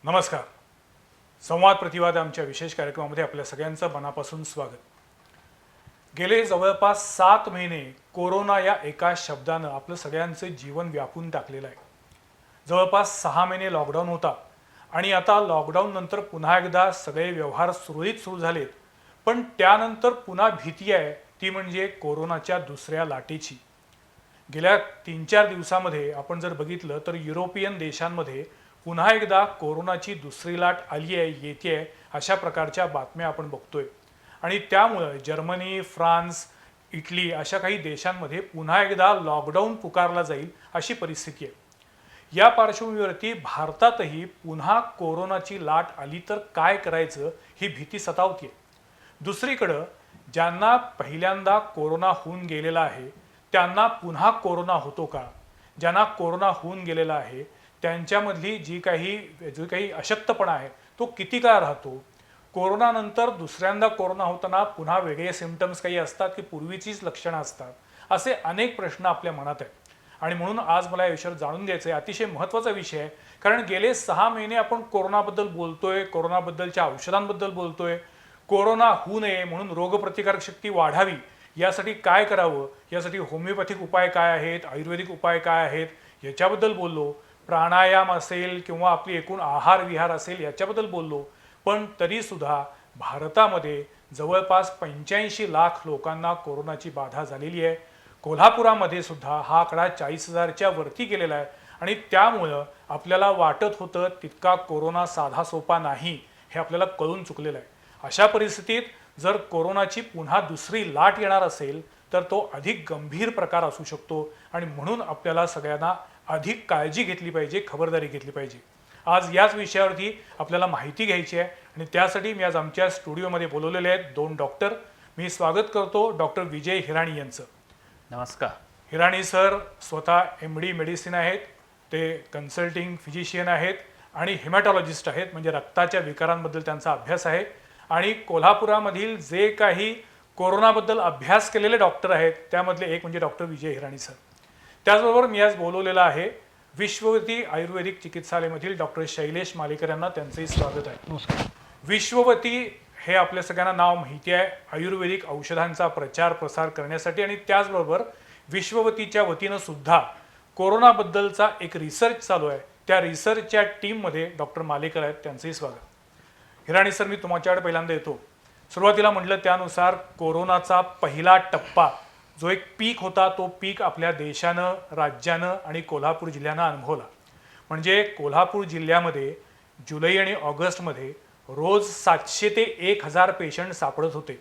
नमस्कार. संवाद प्रतिवाद आमच्या विशेष कार्यक्रमामध्ये आपल्या सगळ्यांचं मनापासून स्वागत. गेले जवळपास 7 महिने कोरोना या एका शब्दानं आपलं सगळ्यांचं जीवन व्यापून टाकलेलं आहे. जवळपास 6 महिने लॉकडाऊन होता आणि आता लॉकडाऊन नंतर पुन्हा एकदा सगळे व्यवहार सुरळीत सुरू झालेत. पण त्यानंतर पुन्हा भीती आहे, ती म्हणजे कोरोनाच्या दुसऱ्या लाटेची. गेल्या 3-4 दिवसामध्ये आपण जर बघितलं तर युरोपियन देशांमध्ये पुन्हा एकदा कोरोनाची दुसरी लाट आली आहे, येते आहे, अशा प्रकारच्या बातम्या आपण बघतोय. आणि त्यामुळं जर्मनी, फ्रान्स, इटली अशा काही देशांमध्ये पुन्हा एकदा लॉकडाऊन पुकारला जाईल अशी परिस्थिती आहे. या पार्श्वभूमीवरती भारतातही पुन्हा कोरोनाची लाट आली तर काय करायचं ही भीती सतावते. दुसरीकडं ज्यांना पहिल्यांदा कोरोना होऊन गेलेला आहे त्यांना पुन्हा कोरोना होतो का, ज्यांना कोरोना होऊन गेलेला आहे त्यांच्यामधली जो काही अशक्तपणा आहे तो किती काळ राहतो, कोरोनानंतर दुसऱ्यांदा कोरोना होताना पुन्हा वेगळे सिम्पटम्स काही असतात की पूर्वीचीच लक्षणं असतात, असे अनेक प्रश्न आपल्या मनात आहेत. आणि म्हणून आज मला या विषयावर जाणून घ्यायचं आहे. अतिशय महत्त्वाचा विषय आहे, कारण गेले 6 महिने आपण कोरोनाबद्दल बोलतोय, कोरोनाबद्दलच्या औषधांबद्दल बोलतोय. कोरोना होऊ नये म्हणून रोगप्रतिकारक शक्ती वाढावी यासाठी काय करावं, यासाठी होमिओपॅथिक उपाय काय आहेत, आयुर्वेदिक उपाय काय आहेत याच्याबद्दल बोललो. प्राणायाम असेल किंवा आपली एकूण आहार विहार असेल याच्याबद्दल बोललो. पण तरीसुद्धा भारतामध्ये जवळपास 85 लाख लोकांना कोरोनाची बाधा झालेली आहे. कोल्हापुरामध्ये सुद्धा हा आकडा 40,000च्या वरती गेलेला आहे. आणि त्यामुळं आपल्याला वाटत होतं तितका कोरोना साधा सोपा नाही हे आपल्याला कळून चुकलेलं आहे. अशा परिस्थितीत जर कोरोनाची पुन्हा दुसरी लाट येणार असेल तर तो अधिक गंभीर प्रकार असू शकतो. आणि म्हणून आपल्याला सगळ्यांना अधिक काळजी घेतली पाहिजे, खबरदारी घेतली पाहिजे. आज याच विषयावरती आपल्याला माहिती घ्यायची आहे आणि त्यासाठी मी आज आमच्या स्टुडिओमध्ये बोलवलेले आहेत 2 डॉक्टर. मी स्वागत करतो डॉक्टर विजय हिराणी यांचं. नमस्कार. हिराणी सर स्वतः MD मेडिसिन आहेत, ते कन्सल्टिंग फिजिशियन आहेत आणि हेमॅटॉलॉजिस्ट आहेत, म्हणजे रक्ताच्या विकारांबद्दल त्यांचा अभ्यास आहे. आणि कोल्हापुरामधील जे काही कोरोनाबद्दल अभ्यास केलेले डॉक्टर आहेत त्यामधले एक म्हणजे डॉक्टर विजय हिराणी सर. त्याचबरोबर मी आज बोलवलेला आहे विश्ववती आयुर्वेदिक चिकित्सालयामधील डॉक्टर शैलेश मालेकर यांना. त्यांचंही स्वागत आहे. नमस्कार. विश्ववती हे आपल्या सगळ्यांना नाव माहिती आहे, आयुर्वेदिक औषधांचा प्रचार प्रसार करण्यासाठी. आणि त्याचबरोबर विश्ववतीच्या वतीनं सुद्धा कोरोनाबद्दलचा एक रिसर्च चालू आहे. त्या रिसर्चच्या टीममध्ये डॉक्टर मालेकर आहेत. त्यांचंही स्वागत. हिराणी सर, मी तुमच्याकडे पहिल्यांदा येतो. सुरुवातीला म्हटलं त्यानुसार कोरोनाचा पहिला टप्पा जो एक पीक होता तो पीक आपल्या देशानं, राज्यानं आणि कोल्हापूर जिल्ह्यानं अनुभवला. म्हणजे कोल्हापूर जिल्ह्यामध्ये जुलै आणि ऑगस्टमध्ये रोज 700 ते 1000 पेशंट सापडत होते.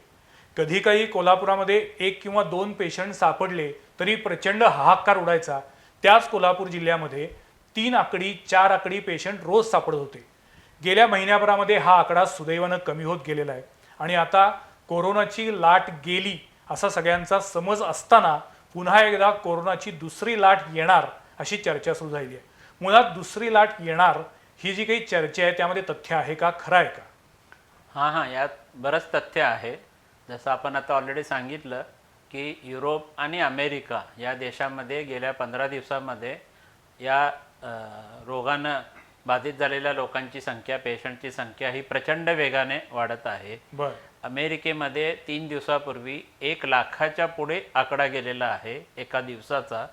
कधी काही कोल्हापुरामध्ये 1 किंवा 2 पेशंट सापडले तरी प्रचंड हाहाकार उडायचा. त्याच कोल्हापूर जिल्ह्यामध्ये 3 आकडी 4 आकडी पेशंट रोज सापडत होते. गेल्या महिन्याभरामध्ये हा आकडा सुदैवानं कमी होत गेलेला आहे. आणि आता कोरोनाची लाट गेली असा सगळ्यांचा समज असताना पुन्हा एकदा कोरोनाची दुसरी लाट येणार अशी चर्चा सुरू झाली आहे. मुळात दुसरी लाट येणार ही जी काही चर्चा आहे त्यामध्ये तथ्य आहे का, खरं आहे का? हां, यात बरंच तथ्य आहे. जसं आपण आता ऑलरेडी सांगितलं की युरोप आणि अमेरिका या देशामध्ये गेल्या 15 दिवसामध्ये या रोगानं बाधित झालेल्या लोकांची संख्या, पेशंटची संख्या ही प्रचंड वेगाने वाढत आहे. बरं. अमेरिकेमध्ये 3 दिवसापूर्वी 1 लाखाच्या पुढे आकडा गेलेला आहे एका दिवसाचा,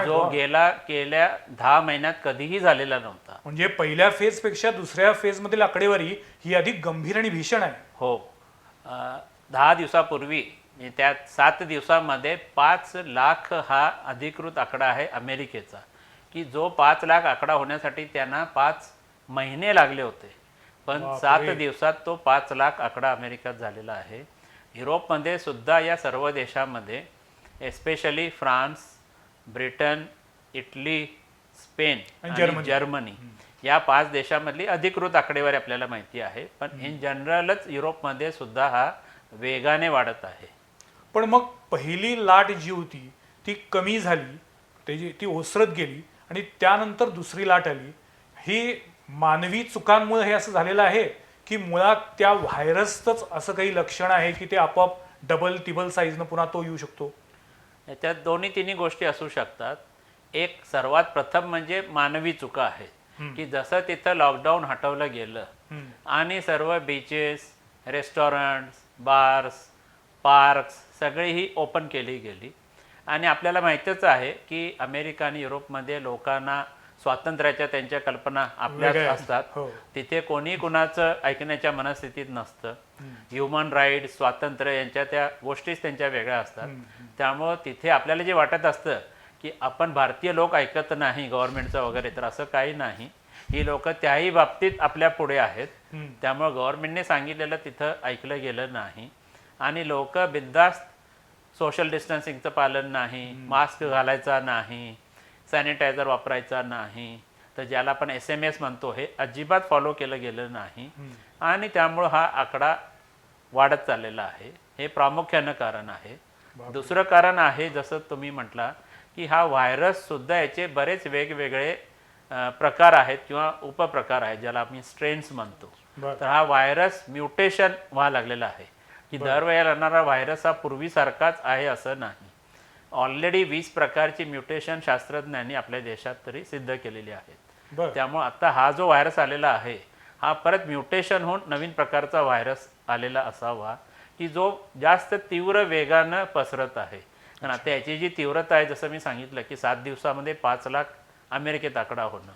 जो गेल्या 10 महिन्यात कधीही झालेला नव्हता. म्हणजे पहिल्या फेजपेक्षा दुसऱ्या फेजमधील आकडेवारी ही अधिक गंभीर आणि भीषण आहे. हो. 10 दिवसापूर्वी त्यात 7 दिवसामध्ये 5 लाख हा अधिकृत आकडा आहे अमेरिकेचा, की जो 5 लाख आकडा होण्यासाठी त्यांना 5 महिने लागले होते. पण 7 दिवसात तो 5 लाख आकडा अमेरिकेत झालेला आहे. युरोपमध्ये सुद्धा या सर्व देशामध्ये especially France, Britain, Italy, Spain आणि जर्मनी या 5 देशामधली अधिकृत आकडेवारी आपल्याला माहिती आहे. पण इन जनरलच युरोपमध्ये सुद्धा हा वेगाने वाढत आहे. पण मग पहिली लाट जी होती ती कमी झाली, ती ओसरत गेली आणि त्यानंतर दुसरी लाट आली. ही मानवी चुकांमुळे हे असं झालेलं आहे की मुळात त्या व्हायरसचंच असं काही लक्षण आहे की ते आपोआप डबल टिबल साईजनं पुन्हा तो येऊ शकतो? त्यात दोन्ही तिन्ही गोष्टी असू शकतात. एक सर्वात प्रथम म्हणजे मानवी चुका आहेत. की जसं तिथं लॉकडाऊन हटवलं गेलं आणि सर्व बीचेस, रेस्टॉरंट्स, बार्स, पार्क्स सगळी ही ओपन केली गेली. आणि आपल्याला माहीतच आहे की अमेरिका आणि युरोपमध्ये लोकांना स्वातंत्र्याच्या त्यांच्या कल्पना आपल्याच वेगळ्या. असतात. हो. तिथे कोणी कुणाचं ऐकण्याच्या मनस्थितीत नसतं. ह्युमन राईट्स, स्वातंत्र्य यांच्या त्या गोष्टीच त्यांच्या वेगळ्या असतात. त्यामुळं तिथे आपल्याला जे वाटत असतं की आपण भारतीय लोक ऐकत नाही गव्हर्नमेंटचं वगैरे, तर असं काही नाही. ही लोक त्याही बाबतीत आपल्या पुढे आहेत. त्यामुळं गव्हर्नमेंटने सांगितलेलं तिथं ऐकलं गेलं नाही आणि लोक बिनधास्त सोशल डिस्टन्सिंगचं पालन नाही, मास्क घालायचा नाही, सॅनिटायझर वापरायचा नाही, तर ज्याला आपण SMS म्हणतो हे अजिबात फॉलो केलं गेलं नाही. आणि त्यामुळं हा आकडा वाढत चाललेला आहे. हे प्रामुख्यानं कारण आहे. दुसरं कारण आहे जसं तुम्ही म्हटला की हा व्हायरससुद्धा याचे बरेच वेगवेगळे प्रकार आहेत किंवा उपप्रकार आहेत, ज्याला आम्ही स्ट्रेन्स म्हणतो. तर हा व्हायरस म्युटेशन व्हायला लागलेला आहे की दरवेळेला येणारा व्हायरस हा पूर्वीसारखाच आहे असं नाही. ऑलरेडी 20 प्रकारची म्युटेशन शास्त्रज्ञांनी आपल्या देशात तरी सिद्ध केलेली आहेत. त्यामुळे आता हा जो व्हायरस आलेला आहे हा परत म्युटेशन होऊन नवीन प्रकारचा व्हायरस आलेला असावा की जो जास्त तीव्र वेगानं पसरत आहे. कारण आता याची जी तीव्रता आहे जसं मी सांगितलं की 7 दिवसामध्ये 5 लाख अमेरिकेत आकडा होणं,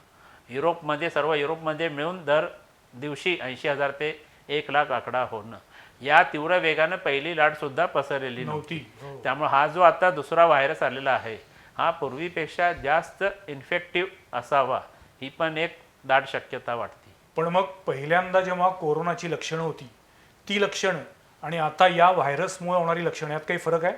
युरोपमध्ये सर्व युरोपमध्ये मिळून दर दिवशी 80,000 ते 1 लाख आकडा होणं, या तीव्र वेगानं पहिली लाटसुद्धा पसरलेली नव्हती. त्यामुळे हा जो आता दुसरा व्हायरस आलेला आहे हा पूर्वीपेक्षा जास्त इन्फेक्टिव्ह असावा ही पण एक दाट शक्यता वाटते. पण मग पहिल्यांदा जेव्हा कोरोनाची लक्षणं होती ती लक्षणं आणि आता या व्हायरसमुळे होणारी लक्षणं यात काही फरक आहे?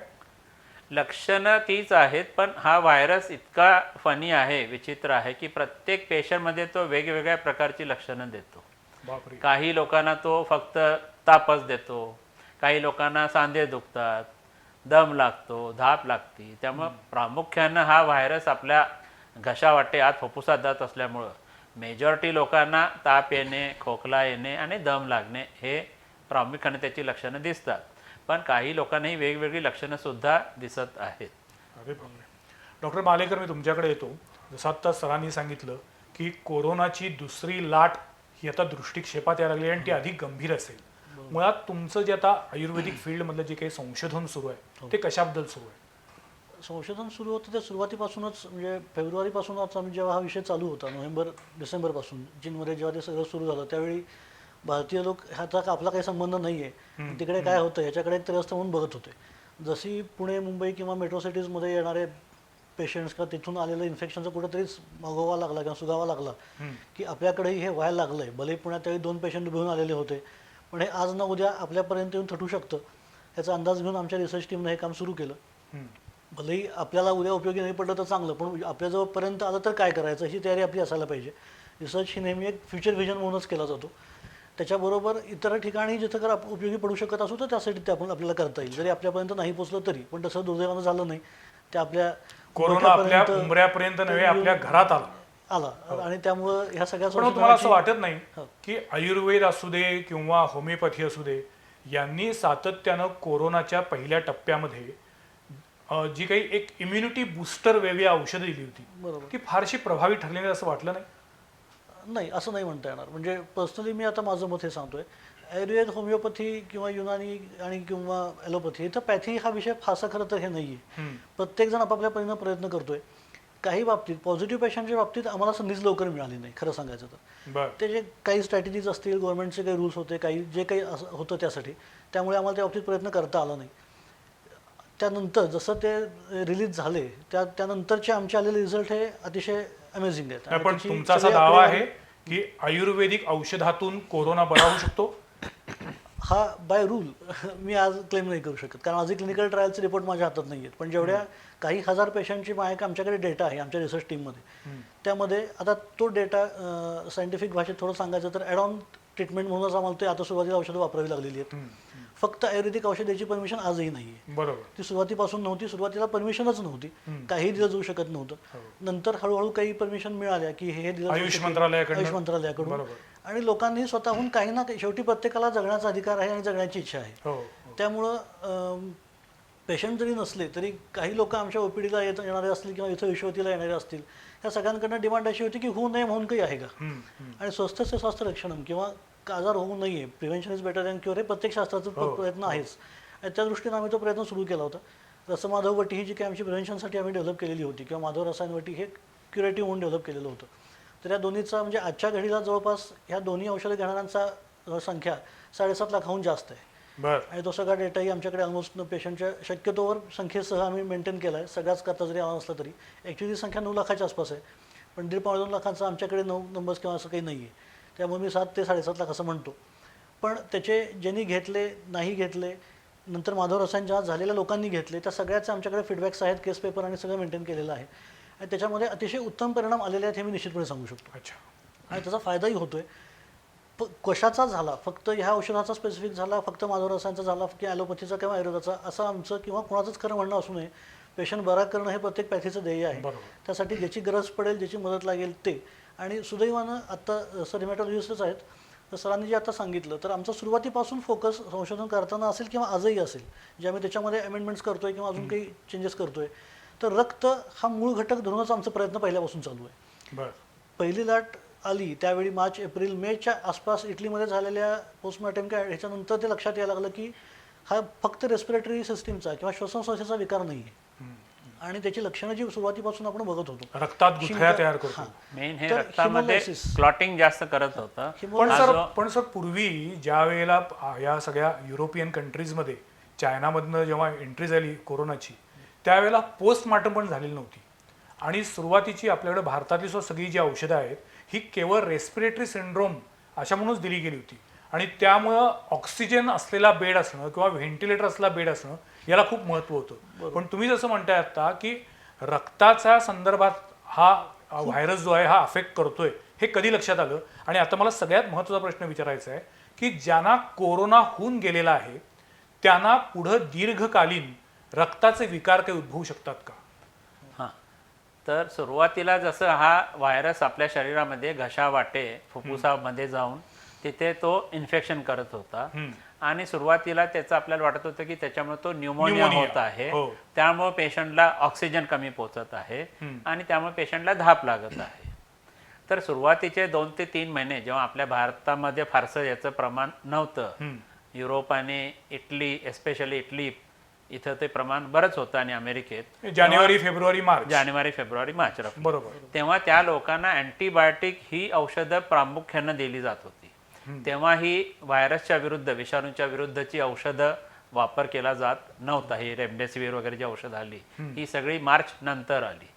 लक्षणं तीच आहेत, पण हा व्हायरस इतका फनी आहे, विचित्र आहे की प्रत्येक पेशंटमध्ये तो वेगवेगळ्या प्रकारची लक्षणं देतो. बापरे. काही लोकांना तो फक्त तापच देतो, काही लोकांना सांधे दुखतात, दम लागतो, धाप लागते. त्यामुळं प्रामुख्यानं हा व्हायरस आपल्या घशावाटे आत फुफ्फुसात जात असल्यामुळं मेजॉरिटी लोकांना ताप येणे, खोकला येणे आणि दम लागणे हे प्रामुख्याने त्याची लक्षणं दिसतात. पण काही लोकांनाही वेगवेगळी लक्षणंसुद्धा दिसत आहेत. अरे बापरे. डॉक्टर मालेकर, मी तुमच्याकडे येतो. जसं आत्ता सरांनी सांगितलं की कोरोनाची दुसरी लाट ही आता दृष्टिक्षेपात यायला लागली आणि ती अधिक गंभीर असेल. मुळात तुमचं जे आता आयुर्वेदिक फील्डमधलं जे काही संशोधन सुरू आहे ते कशाबद्दल सुरू आहे? संशोधन सुरू होतं ते सुरुवातीपासूनच, म्हणजे फेब्रुवारीपासूनच आम्ही जेव्हा हा विषय चालू होता, डिसेंबरपासून चीनमध्ये जेव्हा ते सगळं सुरू झालं त्यावेळी भारतीय लोक ह्याचा आपला काही संबंध नाही आहे, तिकडे काय होतं ह्याच्याकडे एक त्रस्त म्हणून बघत होते. जशी पुणे, मुंबई किंवा मेट्रो सिटीजमध्ये येणारे पेशंट्स किंवा तिथून आलेलं इन्फेक्शनचा कुठेतरीच मागोवा लागला किंवा सुगावा लागला की आपल्याकडेही हे व्हायला लागलं आहे. भले पुण्यात त्यावेळी 2 पेशंट घेऊन आलेले होते, पण हे आज ना उद्या आपल्यापर्यंत येऊन थटू शकतं याचा अंदाज घेऊन आमच्या रिसर्च टीमने हे काम सुरू केलं. भलेही आपल्याला उद्या उपयोगी नाही पडलं तर चांगलं, पण आपल्याजवळपर्यंत आलं तर काय करायचं ही तयारी आपली असायला पाहिजे. रिसर्च ही नेहमी एक फ्युचर व्हिजन म्हणूनच केला जातो. त्याच्याबरोबर इतर ठिकाणी जिथं जर उपयोगी पडू शकत असू तर त्यासाठी ते आपल्याला करता येईल, जरी आपल्यापर्यंत नाही पोचलं तरी. पण तसं दुर्दैवानं झालं नाही. ते आपल्या कोरोना आपल्या उंबऱ्यापर्यंत नव्हे आपल्या घरात आला आणि त्यामुळं ह्या सगळ्या. पण तुम्हाला असं वाटत नाही की आयुर्वेद असू दे किंवा होमिओपॅथी असू दे यांनी सातत्यानं कोरोनाच्या पहिल्या टप्प्यामध्ये जी काही एक इम्युनिटी बूस्टर वेगळी औषधं दिली होती ती फारशी प्रभावी ठरली नाही असं वाटलं नाही? नाही, असं नाही म्हणता येणार. म्हणजे पर्सनली मी आता माझं मत हे सांगतोय, आयुर्वेद, होमिओपॅथी किंवा युनानी आणि किंवा ॲलोपॅथी इथं पॅथी हा विषय फारसा खरं तर हे नाही आहे. प्रत्येकजण आपापल्या परीनं प्रयत्न करतोय. काही बाबतीत पॉझिटिव्ह पेशंटच्या बाबतीत आम्हाला संधीच लवकर मिळाली नाही खरं सांगायचं तर. ते जे काही स्ट्रॅटेजीज असतील, गव्हर्नमेंटचे काही रूल्स होते, काही जे काही होतं त्यासाठी, त्यामुळे आम्हाला त्या बाबतीत प्रयत्न करता आला नाही. त्यानंतर जसं ते रिलीज झाले त्यानंतरचे आमचे आलेले रिझल्ट हे अतिशय अमेझिंग आहेत. पण तुमचा असा दावा आहे की आयुर्वेदिक औषधातून कोरोना बरा होऊ शकतो? हा बाय रूल मी आज क्लेम नाही करू शकत, कारण आजही क्लिनिकल ट्रायलचे रिपोर्ट माझ्या हातात नाही आहेत. पण जेवढ्या काही हजार पेशंटची आमच्याकडे डेटा आहे आमच्या रिसर्च टीममध्ये, त्यामध्ये आता तो डेटा सायंटिफिक भाषेत थोडं सांगायचं तर ॲड ऑन ट्रीटमेंट म्हणूनच आम्हाला ते आता सुरुवातीला औषधं वापरावी लागलेली आहेत. फक्त आयुर्वेदिक औषध द्यायची परमिशन आजही नाही आहे. बरोबर. ती सुरुवातीपासून नव्हती, सुरुवातीला परमिशनच नव्हती, काही दिलं जाऊ शकत नव्हतं. नंतर हळूहळू काही परमिशन मिळाल्या की हे दिलं आयुष मंत्रालयाकडून आणि लोकांनी स्वतःहून काही ना काही, शेवटी प्रत्येकाला जगण्याचा अधिकार आहे आणि जगण्याची इच्छा आहे. त्यामुळं पेशंट जरी नसले तरी काही लोक आमच्या ओपीडीला येणारे असतील किंवा इथं यशोवतीला येणारे असतील, त्या सगळ्यांकडनं डिमांड अशी होती की होऊ नये म्हणून काही आहे का, आणि स्वस्त से स्वास्थ्य रक्षणम किंवा आजार होऊ नये, prevention is better than cure, हे प्रत्येक शास्त्राचा प्रयत्न आहेच. आणि त्या दृष्टीने आम्ही तो प्रयत्न सुरू केला होता. रसमाधव वटी ही जी काही आमची प्रिव्हेन्शनसाठी आम्ही डेव्हलप केलेली होती, किंवा माधव रसायन वटी हे क्युरेटिव्ह म्हणून डेव्हलप केलेलं होतं. तर या दोन्हीचा म्हणजे आजच्या घडीला जवळपास ह्या दोन्ही औषधं घेणाऱ्यांचा संख्या 7.5 लाखाहून जास्त आहे. बरं. आणि तो सगळा डेटाही आमच्याकडे ऑलमोस्ट पेशंटच्या शक्यतोवर संख्येसह आम्ही मेंटेन केला आहे. सगळ्याच करता जरी आला नसला तरी ॲक्च्युली संख्या 9 लाखाच्या आसपास आहे, पण 1.5-2 लाखांचा आमच्याकडे 9 नंबर्स किंवा असं काही नाही आहे. त्यामुळे मी 7 ते 7.5 लाख असं म्हणतो. पण त्याचे ज्यांनी घेतले, नाही घेतले, नंतर माधव रसायन ज्या झालेल्या लोकांनी घेतले, त्या सगळ्याचे आमच्याकडे फीडबॅक्स आहेत, केस पेपर आणि सगळं मेंटेन केलेलं आहे. आणि त्याच्यामध्ये अतिशय उत्तम परिणाम आलेले आहेत हे मी निश्चितपणे सांगू शकतो. अच्छा. आणि त्याचा फायदाही होतोय. कशाचा झाला, फक्त ह्या औषधाचा स्पेसिफिक झाला, फक्त माधव रसायनचा झाला की ॲलोपॅथीचा किंवा आयुर्वेदाचा, असं आमचं किंवा कोणाचंच खरं म्हणणं असू नये. पेशंट बरा करणं हे प्रत्येक पॅथीचं ध्येय आहे. त्यासाठी ज्याची गरज पडेल, ज्याची मदत लागेल ते. आणि सुदैवानं आत्ता सर हिमॅटॉलॉजिस्टच आहेत, तर सरांनी जे आता सांगितलं, तर आमचा सुरुवातीपासून फोकस संशोधन करताना असेल किंवा आजही असेल, जे आम्ही त्याच्यामध्ये अमेंडमेंट्स करतोय किंवा अजून काही चेंजेस करतोय, तर रक्त हा मूळ घटक धरूनच आमचा प्रयत्न पहिल्यापासून चालू आहे. बरं. पहिली लाट आली त्यावेळी मार्च एप्रिल मेच्या आसपास इटलीमध्ये झालेल्या पोस्टमॉर्टम ह्याच्यानंतर ते लक्षात यायला लागलं की हा फक्त रेस्पिरेटरी सिस्टीमचा किंवा श्वसन संस्थेचा विकार नाही आहे. आणि त्याची लक्षणं जी सुरुवातीपासून आपण बघत होतो, रक्तात गुठळ्या तयार करतो. मेन हे रक्तामध्ये क्लॉटिंग जास्त करत होतं. पण सर पूर्वी ज्या वेळेला या सगळ्या युरोपियन कंट्रीजमध्ये चायनामधनं जेव्हा एंट्री झाली कोरोनाची, त्यावेळेला पोस्टमॉर्टम पण झालेली नव्हती. आणि सुरुवातीची आपल्याकडे भारतातली सगळी जी औषधं आहेत ही केवळ रेस्पिरेटरी सिंड्रोम अशा म्हणूनच दिली गेली होती. आणि त्यामुळं ऑक्सिजन असलेला बेड असणं किंवा व्हेंटिलेटर असलेला बेड असणं याला खूप महत्त्व होतं. पण तुम्ही जसं म्हणताय आता की रक्ताच्या संदर्भात हा व्हायरस जो आहे हा अफेक्ट करतोय, हे कधी लक्षात आलं? आणि आता मला सगळ्यात महत्त्वाचा प्रश्न विचारायचा आहे की ज्यांना कोरोना होऊन गेलेला आहे त्यांना पुढं दीर्घकालीन रक्ताचे विकार काही उद्भवू शकतात का? हां, तर सुरुवातीला जसं हा व्हायरस आपल्या शरीरामध्ये घशावाटे फुफ्फुसामध्ये जाऊन तिथे तो इन्फेक्शन करत होता. आणि सुरुवातीला त्याचं आपल्याला वाटत होतं की त्याच्यामुळे तो न्यूमोनिया होत आहे, त्यामुळे पेशंटला ऑक्सिजन कमी पोचत आहे आणि त्यामुळे पेशंटला धाप लागत आहे. तर सुरुवातीचे 2 ते 3 महिने जेव्हा आपल्या भारतामध्ये फारसं याचं प्रमाण नव्हतं, युरोप आणि इटली, एस्पेशली इटली इथं ते प्रमाण बरंच होतं, आणि अमेरिकेत जानेवारी फेब्रुवारी मार्च बरोबर, तेव्हा त्या लोकांना अँटीबायोटिक ही औषधं प्रामुख्यानं दिली जात होती. तेव्हा ही व्हायरसच्या विरुद्ध, विषाणूच्या विरुद्धची औषधं वापर केला जात नव्हता. ही रेमडेसिवीर वगैरे जी औषध आली ही सगळी मार्च नंतर आली.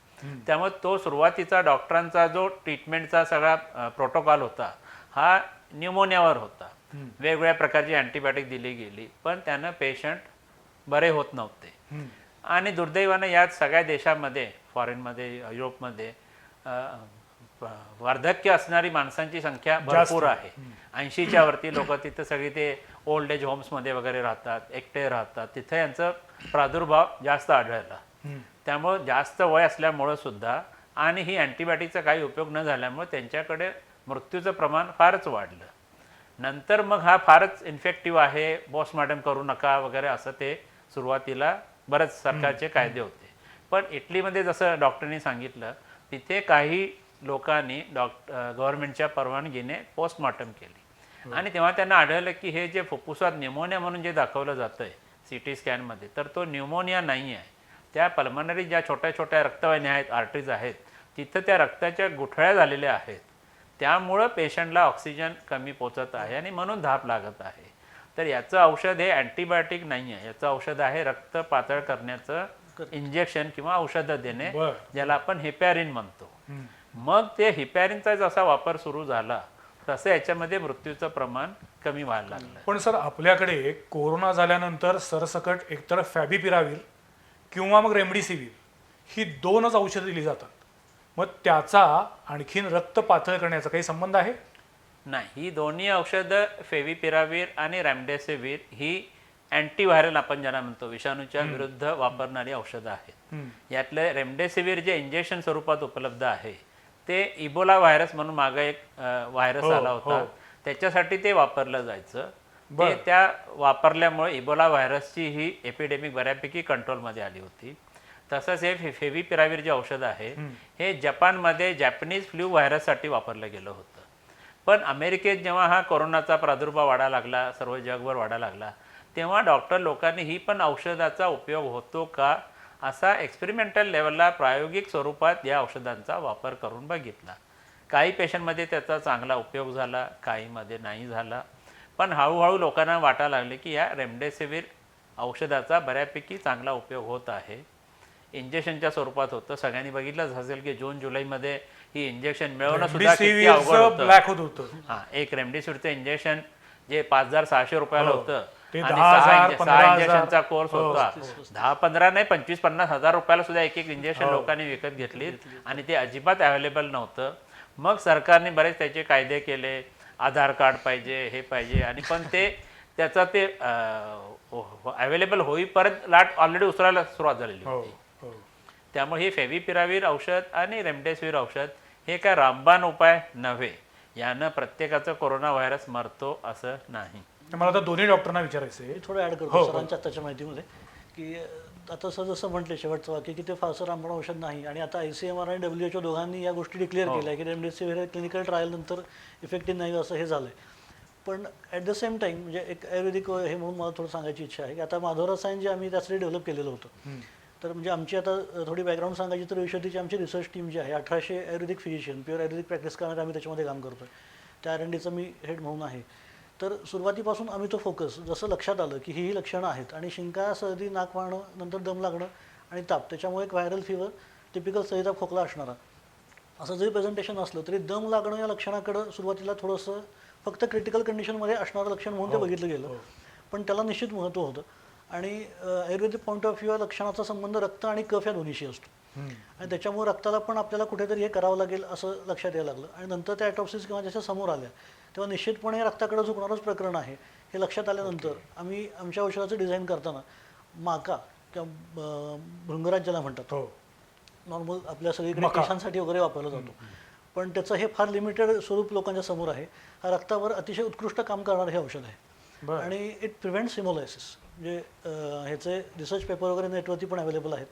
त्यामुळे तो सुरुवातीचा डॉक्टरांचा जो ट्रीटमेंटचा सगळा प्रोटोकॉल होता हा न्यूमोनियावर होता. वेगवेगळ्या प्रकारची अँटीबायोटिक दिली गेली, पण त्यानं पेशंट बरे होत नव्हते. आणि दुर्दैवानं यात सगळ्या देशामध्ये, फॉरेनमध्ये, युरोपमध्ये वार्धक्य असणारी माणसांची संख्या भरपूर आहे. 80च्या वरती लोक तिथं सगळी ते ओल्ड एज होम्समध्ये वगैरे राहतात, एकटे राहतात, तिथे यांचा प्रादुर्भाव जास्त आढळला. त्यामुळं जास्त वय असल्यामुळं सुद्धा आणि ही अँटीबायोटिकचा काही उपयोग न झाल्यामुळे त्यांच्याकडे मृत्यूचं प्रमाण फारच वाढलं. नंतर मग हा फारच इन्फेक्टिव्ह आहे, पोस्टमॉर्टम करू नका वगैरे असं ते सुरुवातीला बरेच सरकारचे कायदे होते. पण इटलीमध्ये जसं डॉक्टरनी सांगितलं, तिथे काही लोकांनी गव्हर्नमेंटच्या परवानगीने पोस्टमॉर्टम केली. आणि तेव्हा त्यांना आढळलं की हे जे फुफ्फुसात न्यूमोनिया म्हणून जे दाखवलं जातं आहे CT स्कॅनमध्ये, तर तो न्यूमोनिया नाही आहे. त्या पल्मनरी ज्या छोट्या छोट्या रक्तवाहिन्या आहेत, आर्टरीज आहेत, तिथं त्या रक्ताच्या गुठळ्या झालेल्या आहेत. त्यामुळं पेशंटला ऑक्सिजन कमी पोचत आहे आणि म्हणून धाप लागत आहे. तर याचं औषध हे अँटीबायोटिक नाही आहे, याचं औषध आहे रक्त पातळ करण्याचं इंजेक्शन किंवा औषधं देणे, ज्याला आपण हिपॅरिन म्हणतो. मग ते हिपॅरिनचा जसा वापर सुरू झाला तसं याच्यामध्ये मृत्यूचं प्रमाण कमी व्हायला लागलं. पण सर आपल्याकडे कोरोना झाल्यानंतर सरसकट एकतर फॅबिपिराविर किंवा मग रेमडेसिवीर ही 2च औषधं दिली जातात. मग त्याचा आणखीन रक्त पातळ करण्याचा काही संबंध आहे? नाही, ही दोन्ही औषधं फेविपिराविर आणि रेमडेसिवीर ही अँटीव्हायरल आपण ज्यांना म्हणतो, विषाणूच्या विरुद्ध वापरणारी औषधं आहेत. यातलं रेमडेसिवीर जे इंजेक्शन स्वरूपात उपलब्ध आहे ते इबोला व्हायरस म्हणून मागे एक व्हायरस आला होता, त्याच्यासाठी ते वापरलं जायचं. ते त्या वापरल्यामुळे इबोला व्हायरसची ही एपिडेमिक बऱ्यापैकी कंट्रोलमध्ये आली होती. तसंच हे फेविपिराविर जे औषध आहे हे जपानमध्ये जॅपनीज फ्लू व्हायरससाठी वापरलं गेलं होतं. पण अमेरिकेत जेव्हा हा कोरोनाचा प्रादुर्भाव वाढायला लागला, सर्व जगभर वाढायला लागला, तेव्हा डॉक्टर लोकांनी ही पण औषधाचा उपयोग होतो का असा एक्सपेरिमेंटल लेवलला प्रायोगिक स्वरूपात या औषधांचा वापर करून बघितला. काही पेशंटमध्ये त्याचा चांगला उपयोग झाला, काहीमध्ये नाही झाला. पण हळूहळू लोकांना वाटायला लागले की या रेमडेसिवीर औषधाचा बऱ्यापैकी चांगला उपयोग होत आहे. इंजेक्शनच्या स्वरूपात होतं. सगळ्यांनी बघितलंच असेल की जून जुलैमध्ये ही इंजेक्शन मिळवणं सुद्धा किती अवघड होतं. ब्लॅक होत होतं. हां, एक रेमडेसिवीरचं इंजेक्शन जे 5,600 रुपयाला होतं ते आणि 10,000, 6 इंजेक्शनचा कोर्स होता. 10-15 नाही 25-50 हजार रुपयाला सुद्धा एक इंजेक्शन लोकांनी विकत घेतली आणि ते अजिबात अवेलेबल नव्हतं. मग सरकारने बरेच त्याचे कायदे केले, आधार कार्ड पाहिजे, हे पाहिजे, आणि पण त्याचा ते अवेलेबल होईपर्यंत लाट ऑलरेडी उसरायला सुरुवात झालेली होती. त्यामुळे हे फेविपिराविर औषध आणि रेमडेसिवीर औषध हे काय रामबाण उपाय नव्हे. यानं प्रत्येकाचं कोरोना व्हायरस मरतो असं नाही. मला आता दोन्ही डॉक्टरांना विचारायचं आहे. मी थोडं ॲड करतो सरांच्या आत्ताच्या माहितीमध्ये की आता सर जसं म्हटले शेवटचं वाक्य की ते फारसं रामबाण औषध नाही, आणि आता ICMR आणि WHO दोघांनी या गोष्टी डिक्लेअर केल्या की रेमडेसिवीर क्लिनिकल ट्रायल नंतर इफेक्टिव्ह नाही असं हे झालंय. पण ॲट द सेम टाइम म्हणजे एक आयुर्वेदिक हे म्हणून मला थोडं सांगायची इच्छा आहे की आता माधव रसायन जे आम्ही त्यासाठी डेव्हलप केलेलं होतं, तर म्हणजे आमची आता थोडी बॅकग्राऊंड सांगायची तर औषधीची आमची रिसर्च टीम जी आहे 1800 आयुर्वेदिक फिजिशियन प्युअर आयुर्वेदिक प्रॅक्टिस करणारे आम्ही त्याच्यामध्ये काम करतोय. त्या R&Dचं मी हेड म्हणून आहे. तर सुरुवातीपासून आम्ही तो फोकस जसं लक्षात आलं की ही लक्षणं आहेत आणि शिंका, सर्दी, नाक वाहणं, नंतर दम लागणं आणि ताप, त्याच्यामुळे एक व्हायरल फीवर, टिपिकल सर्दीचा खोकला असणारा असं जरी प्रेझेंटेशन असलं तरी दम लागणं या लक्षणाकडं सुरुवातीला थोडंसं फक्त क्रिटिकल कंडिशनमध्ये असणारं लक्षण म्हणून ते बघितलं गेलं. पण त्याला निश्चित महत्त्व होतं. आणि आयुर्वेदिक पॉईंट ऑफ व्ह्यू लक्षणाचा संबंध रक्त आणि कफ या दोन्हीशी असतो, आणि त्याच्यामुळे रक्ताला पण आपल्याला कुठेतरी हे करावं लागेल असं लक्षात यायला लागलं. आणि नंतर त्या ॲटॉप्सिस किंवा ज्याच्या समोर आल्या तेव्हा निश्चितपणे रक्ताकडे झुकणारंच प्रकरण आहे हे लक्षात आल्यानंतर आम्ही आमच्या औषधाचं डिझाईन करताना माका किंवा भृंगराज ज्याला म्हणतात, नॉर्मल आपल्या सगळीकडे केसांसाठी वगैरे वापरला जातो, पण त्याचं हे फार लिमिटेड स्वरूप लोकांच्या समोर आहे. हा रक्तावर अतिशय उत्कृष्ट काम करणारं हे औषध आहे आणि इट प्रिव्हेंट्स हिमोलायसिस. म्हणजे ह्याचे रिसर्च पेपर वगैरे नेटवरती पण अवेलेबल आहेत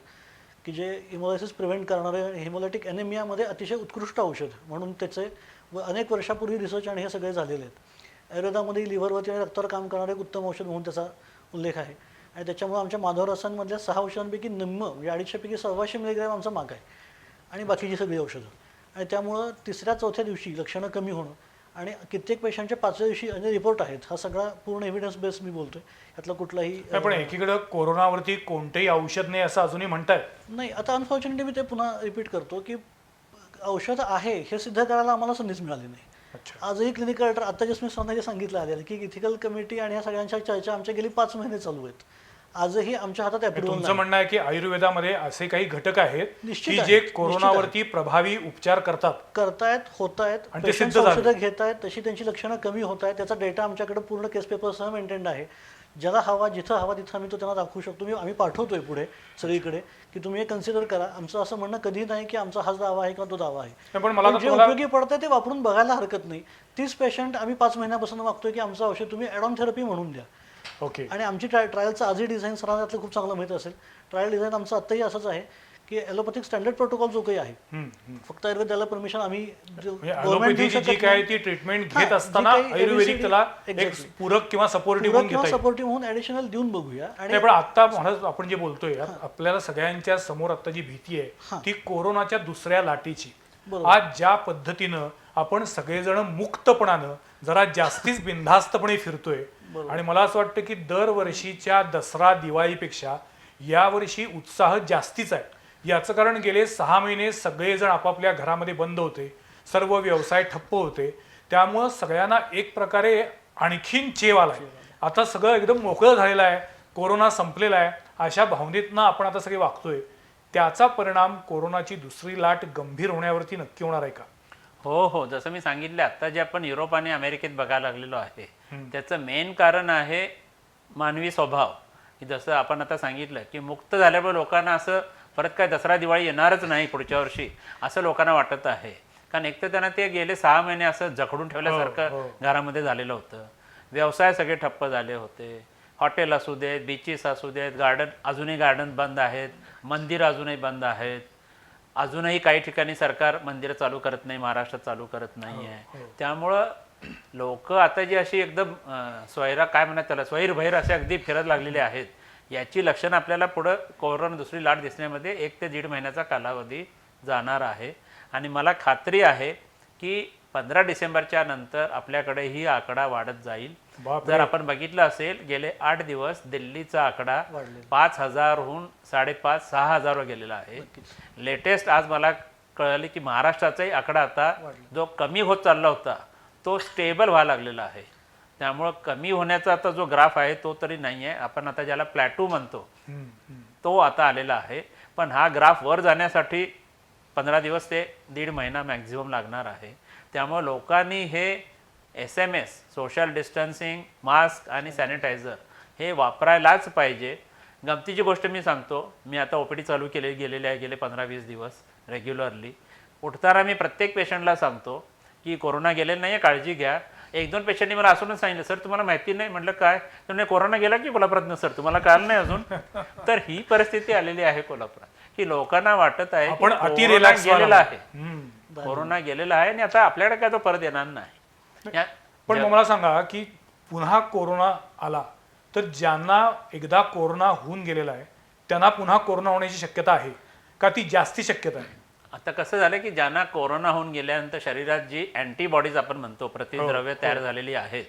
की जे हिमोलायसिस प्रिव्हेंट करणारे हिमोलॅटिक ॲनेमियामध्ये अतिशय उत्कृष्ट औषध म्हणून त्याचे अनेक वर्षापूर्वी रिसर्च आणि हे सगळे झालेले आहेत. आयुर्वेदामध्ये लिव्हरवरती आणि रक्तावर काम करणारे एक उत्तम औषध म्हणून त्याचा उल्लेख आहे. आणि त्याच्यामुळे आमच्या माधव रसांमधल्या 6 औषधांपैकी निम्म म्हणजे 250पैकी 1,200 मिलीग्रॅम आमचा माग आहे आणि बाकीची सगळी औषधं. आणि त्यामुळं 3-4 दिवशी लक्षणं कमी होणं आणि कित्येक पेशंटच्या 5व्या दिवशी म्हणजे रिपोर्ट आहेत. हा सगळा पूर्ण एव्हिडन्स बेस मी बोलतोय, यातला कुठलाही पण एकीकडे कोरोनावरती कोणतेही औषध नाही असं अजूनही म्हणतायत. नाही, आता अनफॉर्च्युनेटली मी ते पुन्हा रिपीट करतो की औषध आहे हे सिद्ध करायला आम्हाला संधीच मिळाली नाही. आजही क्लिनिकल ट्रायल आता जस्ट मी स्वतः सांगितलं आलेलं की इथिकल कमिटी आणि या सगळ्यांच्या चर्चा आमच्या गेली 5 महिने चालू आहेत. आजही आमच्या हातात अप्रूव्हल तुमचं म्हणणं आहे की आयुर्वेदामध्ये असे काही घटक आहेत निश्चित की आहे, जे निश्चित कोरोनावरती प्रभावी उपचार करतायत, होत आहेत, आणि ते सिद्ध औषधं घेत आहेत, तशी त्यांची लक्षणं कमी होत आहेत. त्याचा डेटा आमच्याकडे पूर्ण केस पेपरसह मेंटेन्ड आहे. ज्याला हवा, जिथं हवा तिथं आम्ही तो त्यांना दाखवू शकतो. आम्ही पाठवतोय पुढे सगळीकडे की तुम्ही हे कन्सिडर करा. आमचं असं म्हणणं कधी नाही की आमचा हाच दावा आहे किंवा तो दावा आहे. पण मला जे उपयोगी पडतं ते वापरून बघायला हरकत नाही. 30 पेशंट आम्ही 5 महिन्यापासून मागतोय की आमचं औषध तुम्ही ॲड ऑन थेरपी म्हणून द्या. ओके. आणि आमची ट्रायलचं आजही डिझाईन सरांना त्यातलं खूप चांगलं माहिती असेल. ट्रायल डिझाईन आमचं आत्ताही असंच आहे की ॲलोपॅथिक स्टँडर्ड प्रोटोकॉल जो काही आहे, फक्त आयुर्वेद त्याला परमिशन आम्ही ॲलोपॅथीची जी काय ती ट्रीटमेंट घेत असताना आयुर्वेदिक त्याला एक पूरक किंवा सपोर्टिव्ह म्हणून ॲडिशनल देऊन बघूया. आणि पण आता आपण जे बोलतोय आपल्याला सगळ्यांच्या समोर आता जी भीती आहे ती कोरोनाच्या दुसऱ्या लाटेची. आज ज्या पद्धतीनं आपण सगळेजण मुक्तपणानं जरा जास्तीच बिनधास्तपणे फिरतोय आणि मला असं वाटतं की दरवर्षीच्या दसरा दिवाळीपेक्षा यावर्षी उत्साह जास्तीच आहे. याचं कारण गेले 6 महिने सगळेजण आपापल्या घरामध्ये बंद होते, सर्व व्यवसाय ठप्प होते, त्यामुळं सगळ्यांना एक प्रकारे आणखीन चेव आलाय. आता सगळं एकदम मोकळं झालेलं आहे, कोरोना संपलेला आहे अशा भावनेतनं आपण आता सगळे वागतोय. त्याचा परिणाम कोरोनाची दुसरी लाट गंभीर होण्यावरती नक्की होणार आहे का? हो, जसं मी सांगितलं आता जे आपण युरोप आणि अमेरिकेत बघायला लागलेलो आहे त्याचं मेन कारण आहे मानवी स्वभाव. की जसं आपण आता सांगितलं की मुक्त झाल्यामुळे लोकांना असं परत काय दसरा दिवाळी येणारच नाही पुढच्या वर्षी असं लोकांना वाटत आहे. कारण एक तर त्यांना ते गेले 6 महिने असं जखडून ठेवल्यासारखं घरामध्ये झालेलं होतं. व्यवसाय सगळे ठप्प झाले होते. हॉटेल असू देत, बीचेस असू देत, अजूनही गार्डन बंद आहेत, मंदिर अजूनही बंद आहेत. अजूनही काही ठिकाणी सरकार मंदिरं चालू करत नाही, महाराष्ट्रात चालू करत नाही आहे. त्यामुळं लोक आता जी अशी एकदम काय म्हणतात त्याला, स्वैरभैर असे अगदी फिरत लागलेले आहेत. याची लक्षणं आपल्याला पुढं कोरोना दुसरी लाट दिसण्यामध्ये 1 ते 1.5 महिन्याचा कालावधी जाणार आहे. आणि मला खात्री आहे की 15 डिसेंबरच्या नंतर आपल्याकडे ही आकडा वाढत जाईल. जर आपण बघितलं असेल, गेले 8 दिवस दिल्लीचा आकडा 5,000हून 5,500-6,000 वर गेलेला आहे. लेटेस्ट आज मला कळले की महाराष्ट्राचाही आकडा आता जो कमी होत चालला होता तो स्टेबल व्हायला लागलेला आहे. त्यामुळं कमी होण्याचा आता जो ग्राफ आहे तो तरी नाही आहे, आपण आता ज्याला प्लॅटू म्हणतो तो आता आलेला आहे. पण हा ग्राफ वर जाण्यासाठी 15 दिवस ते 1.5 महिना मॅक्झिमम लागणार आहे. त्यामुळे लोकांनी हे SMS, सोशल डिस्टन्सिंग, मास्क आणि सॅनिटायझर हे वापरायलाच पाहिजे. गमतीची गोष्ट मी सांगतो, मी आता OPD चालू गेलेली आहे गेले 15-20 दिवस रेग्युलरली. उठताना मी प्रत्येक पेशंटला सांगतो की कोरोना गेलेला नाही आहे, काळजी घ्या. 1-2 पेशंटनी मला असूनच सांगितलं, सर तुम्हाला माहिती नाही. म्हटलं काय? तुम्ही कोरोना गेला की कोल्हापुरात? सर तुम्हाला कळलं नाही अजून. तर ही परिस्थिती आलेली आहे कोल्हापुरात की लोकांना वाटत आहे आपण की अति कोरोना relax गेलेला आहे, हम्म. कोरोना गेलेला आहे आणि आता आपल्याकडे काय तो परत येणार नाही. पण मग मला सांगा की पुन्हा कोरोना आला तर ज्यांना एकदा कोरोना होऊन गेलेला आहे त्यांना पुन्हा कोरोना होण्याची शक्यता आहे का, ती जास्ती शक्यता आहे? आता कसं झालं की ज्यांना कोरोना होऊन गेल्यानंतर शरीरात जी अँटीबॉडीज आपण म्हणतो, प्रतिद्रव्य तयार झालेली आहेत,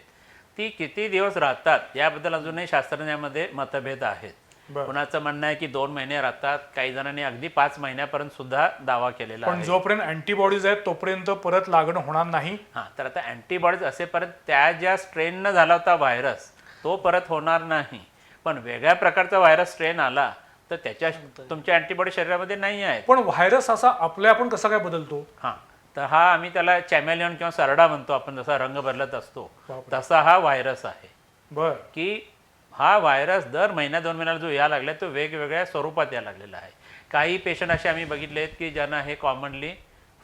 ती किती दिवस राहतात याबद्दल अजूनही शास्त्रज्ञांमध्ये मतभेद आहेत. कुणाचं म्हणणं आहे की 2 महिने राहतात, काही जणांनी अगदी 5 महिन्यापर्यंत सुद्धा दावा केलेला आहे. पण जोपर्यंत अँटीबॉडीज आहेत तोपर्यंत परत लागणं होणार नाही. हां, तर आता अँटीबॉडीज असेपर्यंत त्या ज्या स्ट्रेननं झाला होता व्हायरस तो परत होणार नाही. पण वेगळ्या प्रकारचा व्हायरस स्ट्रेन आला तर त्याच्या तुमच्या अँटीबॉडी शरीरामध्ये नाही आहेत. पण व्हायरस असा आपण कसा काय बदलतो? हां, तर हा आम्ही त्याला चॅमेलियन किंवा सरडा म्हणतो, आपण जसा रंग बदलत असतो तसा हा व्हायरस आहे. बर. की हा व्हायरस दर महिन्या 2 महिन्याला जो यायला लागला तो वेगवेगळ्या स्वरूपात यायला लागलेला आहे. काही पेशंट असे आम्ही बघितले आहेत की ज्यांना हे कॉमनली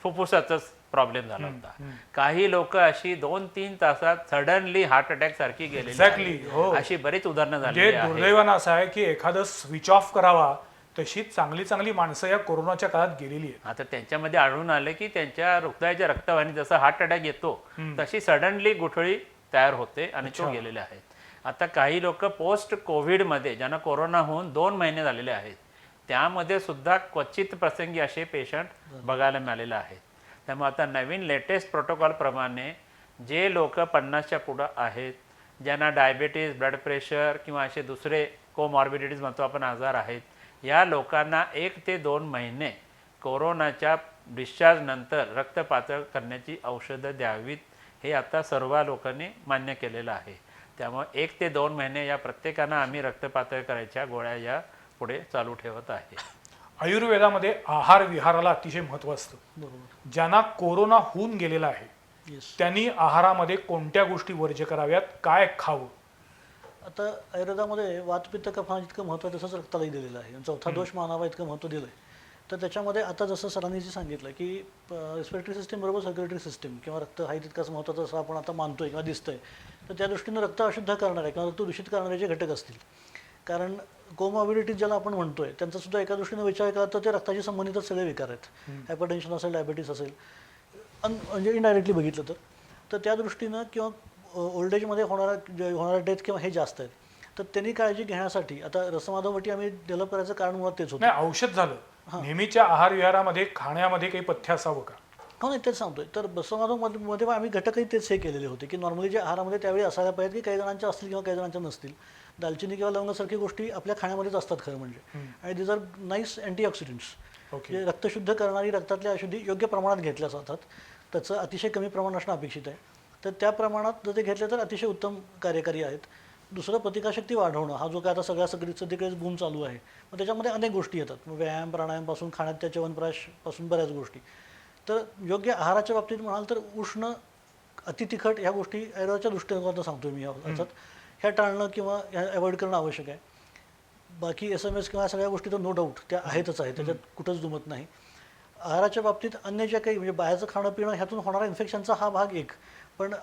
फुफ्फुसाचाच प्रॉब्लेम झाला होता. काही लोक अशी 2-3 तासात सडनली हार्ट अटॅक सारखी गेलेली आहेत. अशी बरीच उदाहरणं झाली आहेत. दुर्दैवानं असं आहे की एखादं स्विच ऑफ करावा तशी चांगली माणसं या कोरोनाच्या काळात गेलेली आहेत. आता त्यांच्यामध्ये आढळून आले की त्यांच्या हृदयाच्या रक्तवाहिनी जसा हार्ट अटॅक येतो तशी सडनली गुठळी तयार होते आणि तो गेलेले आहेत. आता काही लोक पोस्ट कोविडमध्ये ज्यांना कोरोना होऊन 2 महिने झालेले आहेत त्यामध्ये सुद्धा क्वचित प्रसंगी असे पेशंट बघायला मिळालेले आहेत. त्यामुळे आता नवीन लेटेस्ट प्रोटोकॉलप्रमाणे जे लोक 50च्या पुढं आहेत, ज्यांना डायबिटीज, ब्लड प्रेशर किंवा असे दुसरे कोमॉर्बिडिटीज म्हणतो आपण आजार आहेत, या लोकांना 1 ते 2 महिने कोरोनाच्या डिस्चार्ज नंतर रक्त पातळ करण्याची औषधं द्यावीत हे आता सर्व लोकांनी मान्य केलेलं आहे. त्यामुळे 1 ते 2 महिने या प्रत्येकांना आम्ही रक्त पातळ करायच्या गोळ्या या पुढे चालू ठेवत आहे. आयुर्वेदामध्ये आहार विहाराला अतिशय महत्त्व असतं. बरोबर. ज्यांना कोरोना होऊन गेलेला आहे येस. त्यांनी आहारामध्ये कोणत्या गोष्टी वर्ज्य कराव्यात, काय खावं? आता आयुर्वेदामध्ये वातपित्त कफाला जितकं महत्त्व आहे तसंच रक्तालाही दिलेलं आहे. चौथा दोष मानावा इतकं महत्त्व दिलं आहे. तर त्याच्यामध्ये आता जसं सरांनी जे सांगितलं की रेस्पिरेटरी सिस्टीम बरोबर सर्क्युलेटरी सिस्टीम किंवा रक्त हा तितकाच महत्त्वाचा असं आपण आता मानतोय किंवा दिसतंय. तर त्या दृष्टीनं रक्त अशुद्ध करणारे किंवा रक्त दूषित करणारे जे घटक असतील, कारण कोमॉर्बिडिटीज ज्याला आपण म्हणतोय त्यांचा सुद्धा एका दृष्टीनं विचार केला तर ते रक्ताशी संबंधितच सगळे विकार आहेत. हायपरटेन्शन असेल, डायबिटीस असेल, म्हणजे इनडायरेक्टली बघितलं तर त्या दृष्टीनं किंवा ओल्ड एजमध्ये होणारा डेथ किंवा हे जास्त आहेत. तर त्यांनी काळजी घेण्यासाठी आता रसमाधववटी आम्ही डेव्हलप करायचं कारण मुळात तेच होतं. नाही, औषध झालं. नेहमीच्या आहार विहारामध्ये खाण्यामध्ये काही पथ्य असावं का? हो, नाही तेच सांगतोय. तर रसमाधवमध्ये आम्ही घटकही तेच हे केलेले होते की नॉर्मली जे आहारामध्ये त्यावेळी असायला पाहिजे की काही जणांच्या असतील किंवा काही जणांच्या नसतील. दालचिनी किंवा लवंगासारखी गोष्टी आपल्या खाण्यामध्येच असतात खरं म्हणजे. आणि दिज आर नाईस अँटीऑक्सिडंट्स. जे रक्त शुद्ध करणारी रक्तातल्या अशुद्धी योग्य प्रमाणात घेतल्या जातात. त्याचं अतिशय कमी प्रमाण असणं अपेक्षित आहे. तर त्या प्रमाणात जर ते घेतले तर अतिशय उत्तम कार्यकारी आहेत. दुसरं प्रतिकारशक्ती वाढवणं हा जो काय आता सगळीकडे बूम चालू आहे. मग त्याच्यामध्ये अनेक गोष्टी येतात. व्यायाम, प्राणायामपासून खाण्याच्या च्यवनप्राशपासून बऱ्याच गोष्टी. तर योग्य आहाराच्या बाबतीत म्हणाल तर उष्ण, अतितिखट ह्या गोष्टी आयुर्वेदाच्या दृष्टिकोनातून सांगतोय मी याच्यात, ह्या टाळणं किंवा ह्या अवॉइड करणं आवश्यक आहे. बाकी SMS किंवा सगळ्या गोष्टी तर नो डाऊट त्या आहेतच आहे, त्याच्यात कुठंच दुमत नाही. आहाराच्या बाबतीत अन्य ज्या काही म्हणजे बाहेरचं खाणं पिणं ह्यातून होणारा इन्फेक्शनचा हा भाग एक. पण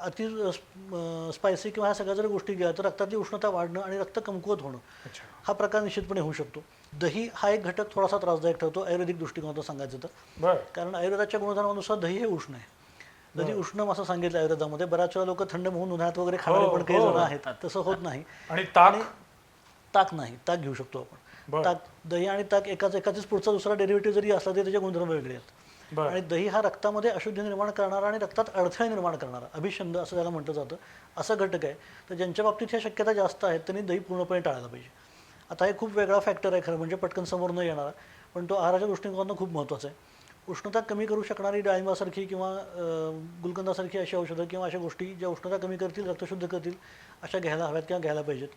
स्पायसी किंवा ह्या सगळ्या जर गोष्टी गेल्या तर रक्तातली उष्णता वाढणं आणि रक्त कमकुवत होणं अच्छा. हा प्रकार निश्चितपणे होऊ शकतो. दही हा एक घटक थोडासा त्रासदायक ठरतो आयुर्वेदिक दृष्टिकोनातून सांगायचं तर, बर कारण आयुर्वेदाच्या गुणधर्मानुसार दही हे उष्ण आहे. दही उष्ण असं सांगितलं आयुर्वेदामध्ये. बऱ्याच वेळा लोक थंड होऊन उन्हाळ्यात वगैरे खाणारे पण काही जण आहेत, तसं होत नाही. आणि ताक ताक नाही, ताक घेऊ शकतो आपण. बरं. ताक, दही आणि ताक एकाच पुढचा दुसरा डेरिव्हेटिव्ह जरी असला तरी त्याचे गुणधर्म वेगळे आहेत. बर आणि दही हा रक्तामध्ये अशुद्धी निर्माण करणारा आणि रक्तात अडथळे निर्माण करणारा, अभिषंद असं त्याला म्हटलं जातं, असा घटक आहे. तर ज्यांच्या बाबतीत ह्या शक्यता जास्त आहेत त्यांनी दही पूर्णपणे टाळायला पाहिजे. आता हे खूप वेगळा फॅक्टर आहे खरं म्हणजे, पटकन समोर न येणारा, पण तो आहाराच्या दृष्टिकोनातून खूप महत्त्वाचा आहे. उष्णता कमी करू शकणारी डाळिंबासारखी किंवा गुलकंदासारखी अशी औषधं किंवा अशा गोष्टी ज्या उष्णता कमी करतील, रक्तशुद्ध करतील, अशा घ्यायला हव्यात किंवा घ्यायला पाहिजेत.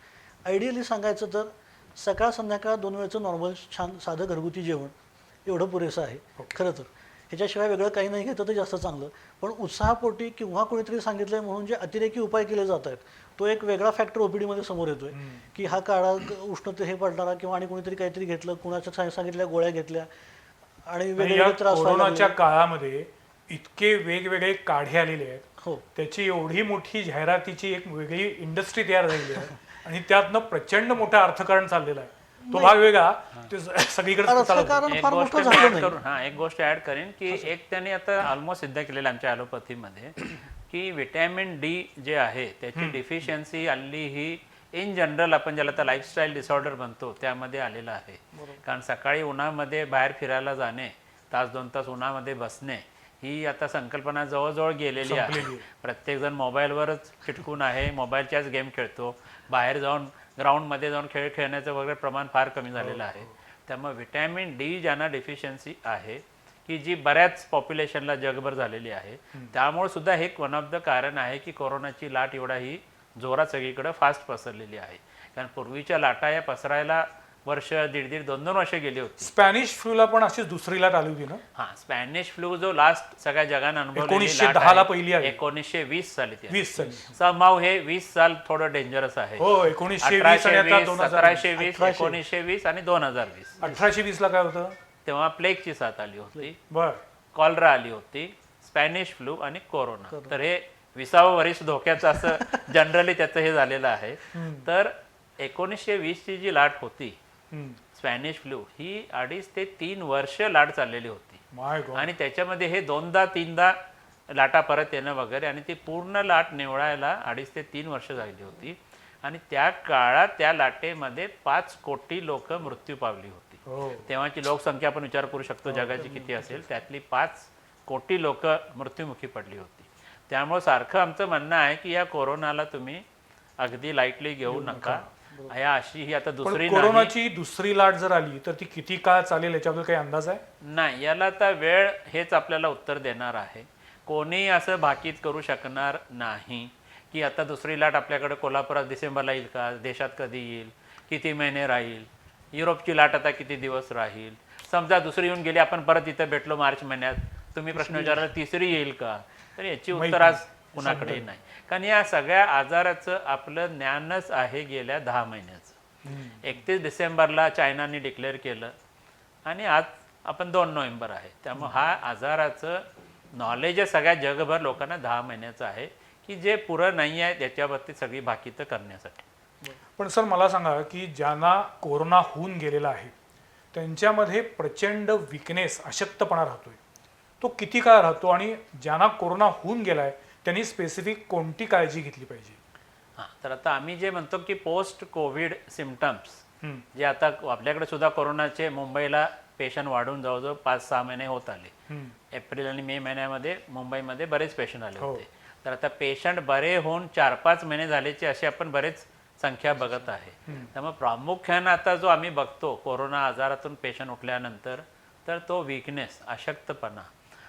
आयडियली सांगायचं तर सकाळ संध्याकाळ 2 वेळचं नॉर्मल छान साधं घरगुती जेवण एवढं पुरेसं आहे खरं तर. ह्याच्याशिवाय वेगळं काही नाही घेतं तर जास्त चांगलं. पण उत्साहापोटी किंवा कोणीतरी सांगितलंय म्हणून जे अतिरेकी उपाय केले जात आहेत तो एक वेगळा फॅक्टर ओपीडीमध्ये समोर येतोय की हा काळा उष्णते हे पडणारा किंवा आणि कोणीतरी काहीतरी घेतलं, कुणाच्या सांगितल्या गोळ्या घेतल्या आणि आणि वेगवेगळे या त्रास व्हायला कोरोनाच्या लागले. काळामध्ये इतके वेगवेगळे काढे आलेले आहेत, हो, त्याची एवढी मोठी जाहिरातीची एक वेगळी इंडस्ट्री तयार झालेली आहे आणि त्यातनं प्रचंड मोठं अर्थकारण चाललेलं आहे. तो भाग वेगळा, ते सगळीकडे चालत अर्थकारण एक फार गोष्ट मोठं मी झालं ऍड नाही. करून एक गोष्ट ऍड करेन की एक त्यांनी आता ऑलमोस्ट सिद्ध केलेलं आमच्या ॲलोपॅथीमध्ये की विटॅमिन डी जे आहे त्याची डिफिशियन्सी आली ही इन जनरल आपण ज्याला आता लाईफस्टाईल डिसऑर्डर म्हणतो त्यामध्ये आलेलं आहे. कारण सकाळी उन्हामध्ये बाहेर फिरायला जाणे, 1-2 तास उन्हामध्ये बसणे ही आता संकल्पना जवळजवळ गेलेली आहे. प्रत्येकजण मोबाईलवरच चिटकून आहे, मोबाईलच्याच गेम खेळतो. बाहेर जाऊन ग्राउंडमध्ये जाऊन खेळ खेळण्याचं वगैरे प्रमाण फार कमी झालेलं आहे. त्यामुळे विटॅमिन डी ज्यांना डिफिशियन्सी आहे की जी बऱ्याच पॉप्युलेशनला जगभर झालेली आहे, त्यामुळे सुद्धा हे वन ऑफ द कारण आहे की कोरोनाची लाट एवढा ही जोरात सगळीकडे फास्ट पसरलेली आहे. कारण पूर्वीच्या लाटा या पसरायला वर्ष, 1.5-2 वर्ष गेली होती. स्पॅनिश फ्लूला पण अशीच दुसरी लाट आली होती ना? हा, स्पॅनिश फ्लू जो लास्ट सगळ्या जगानं अनुभवलेली 1910 ला पहिली आली. 1920 साली ती. 20 साली. समाव हे 20 साल थोडं डेंजरस आहे. हो, 1920 आणि आता 1720, 1920 आणि 2020. 1820 ला काय होतं? तेव्हा प्लेगची साथ आली होती, बर कॉलरा आली होती, स्पॅनिश फ्लू आणि कोरोना. तर हे 20वे वर्ष धोक्याचं असं जनरली त्याचं हे झालेलं आहे. तर 1920 ची जी लाट होती स्पॅनिश फ्लू ही 2.5 ते 3 वर्ष लाट चाललेली होती. माय गॉड. आणि त्याच्यामध्ये हे 2दा-3दा लाटा परत येणं वगैरे आणि ती पूर्ण लाट निवळायला 2.5 ते 3 वर्ष झाली होती. आणि त्या काळात त्या लाटेमध्ये 5 कोटी लोक मृत्यू पावली होती. हो. तेव्हाची लोकसंख्या आपण विचार करू शकतो जगाची किती असेल, त्यातली 5 कोटी लोक मृत्युमुखी पडली होती. त्यामुळे सारखं आमचं म्हणणं आहे की या कोरोनाला तुम्ही अगदी लाईटली घेऊ नका. या अशी ही आता पण दुसरी कोरोनाची दुसरी लाट जर आली तर ती किती काळ चालेल याच्याबद्दल काही अंदाज आहे? नाही, याला आता वेळ हेच आपल्याला उत्तर देणार आहे. कोणी असं भाकीत करू शकणार नाही की आता दुसरी लाट आपल्याकडे कोल्हापुरात डिसेंबरला येईल का, देशात कधी येईल, किती महिने राहील, युरोपची लाट आता किती दिवस राहील. समजा दुसरी येऊन गेली, आपण परत इथं भेटलो मार्च महिन्यात, तुम्ही प्रश्न विचारला तिसरी येईल का, तर याची उत्तर आज कुणाकडेही नाही. कारण या सगळ्या आजाराचं आपलं ज्ञानच आहे गेल्या 10 महिन्याचं. 31 डिसेंबरला चायनाने डिक्लेअर केलं आणि आज आपण 2 नोव्हेंबर आहे. त्यामुळे हा आजाराचं नॉलेज सगळ्या जगभर लोकांना 10 महिन्याचं आहे की जे पुरं नाही आहे त्याच्याबाबतीत सगळी भाकीतं करण्यासाठी. पण सर मला सांगा की ज्यांना कोरोना होऊन गेलेला आहे त्यांच्यामध्ये प्रचंड विकनेस, अशक्तपणा राहतोय, तो किती काळ राहतो आणि ज्यांना कोरोना होऊन गेलाय त्यांनी स्पेसिफिक कोणती काळजी घेतली पाहिजे? हां, तर आता आम्ही जे म्हणतो की पोस्ट कोविड सिम्पटम्स जे आता आपल्याकडे सुद्धा कोरोनाचे मुंबईला पेशंट वाढून जवळजवळ 5-6 महिने होत आले. एप्रिल आणि मे महिन्यामध्ये मुंबईमध्ये बरेच पेशंट आले होते. तर आता पेशंट बरे होऊन 4-5 महिने झाल्याचे असे आपण बरेच संख्या बघत आहे. त्यामुळे प्रामुख्यानं आता जो आम्ही बघतो कोरोना आजारातून पेशंट उठल्यानंतर तर तो वीकनेस, अशक्तपणा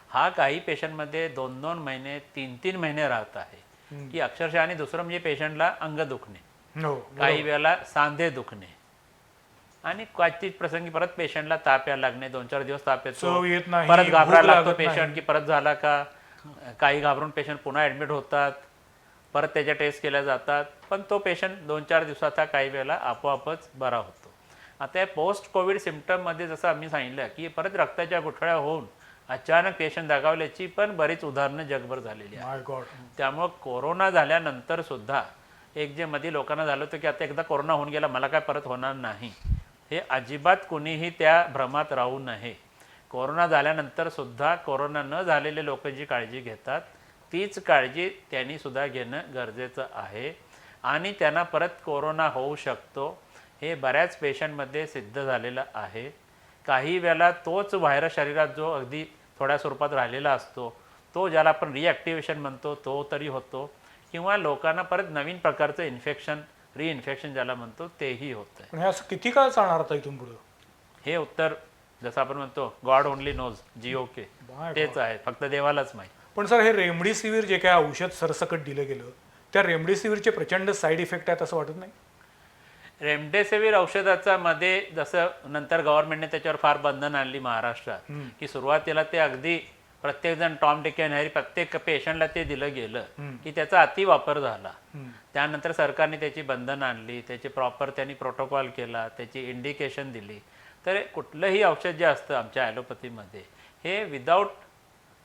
हा काही पेशंटमध्ये 2-2 महिने, 3-3 महिने राहत आहे की अक्षरशः. आणि दुसरं म्हणजे पेशंटला अंग दुखणे, काही वेळेला सांधे दुखणे आणि क्वचित प्रसंगी परत पेशंटला ताप यायला लागणे, 2-4 दिवस ताप येतो, परत घाबरायला लागतो पेशंट की परत झाला का. काही घाबरून पेशंट पुन्हा ऍडमिट होतात, परत त्याच्या टेस्ट केल्या जातात, पण तो पेशंट 2-4 दिवसाचा काही वेळेला आपोआपच बरा होतो. आता या पोस्ट कोविड सिम्पटममध्ये जसं आम्ही सांगितलं की परत रक्ताच्या गुठळ्या होऊन अचानक पेशंट दगावल्याची पण बरीच उदाहरणं जगभर झालेली आहेत. माय गॉड. त्यामुळं कोरोना झाल्यानंतर सुद्धा एक जे मध्ये लोकांना झालं होतं की आता एकदा कोरोना होऊन गेला मला काय परत होणार नाही, हे अजिबात कुणीही त्या भ्रमात राहू नये. कोरोना झाल्यानंतर सुद्धा कोरोना न झालेले लोक जी काळजी घेतात तीच काळजी त्यांनी सुद्धा घेणं गरजेचं आहे. आणि त्यांना परत कोरोना होऊ शकतो हे बऱ्याच पेशंटमध्ये सिद्ध झालेलं आहे. काही वेळेला तोच व्हायरस शरीरात जो अगदी थोड्या स्वरूपात राहिलेला असतो तो ज्याला आपण रिॲक्टिवेशन म्हणतो तो तरी होतो, किंवा लोकांना परत नवीन प्रकारचं इन्फेक्शन रिइन्फेक्शन ज्याला म्हणतो तेही होतं. पण हे असं किती काळ चालणार आता इथून पुढे? हे उत्तर जसं आपण म्हणतो God only knows, GOK, by तेच आहे, फक्त देवालाच माहीत. पण सर हे रेमडेसिवीर जे काय औषध सरसकट दिलं गेलं त्या रेमडेसिवीरचे प्रचंड साईड इफेक्ट आहेत असं वाटत नाही? रेमडेसिवीर औषधाचा मध्ये जसं नंतर गव्हर्नमेंटने त्याच्यावर फार बंधन आणली महाराष्ट्रात, की सुरुवातीला ते अगदी प्रत्येकजण टॉम डिक अँड हॅरी प्रत्येक पेशंटला ते दिलं गेलं की त्याचा अतिवापर झाला. त्यानंतर सरकारने त्याची बंधनं आणली, त्याची प्रॉपर त्यांनी प्रोटोकॉल केला, त्याची इंडिकेशन दिली. तर कुठलंही औषध जे असतं आमच्या ॲलोपॅथीमध्ये हे विदाऊट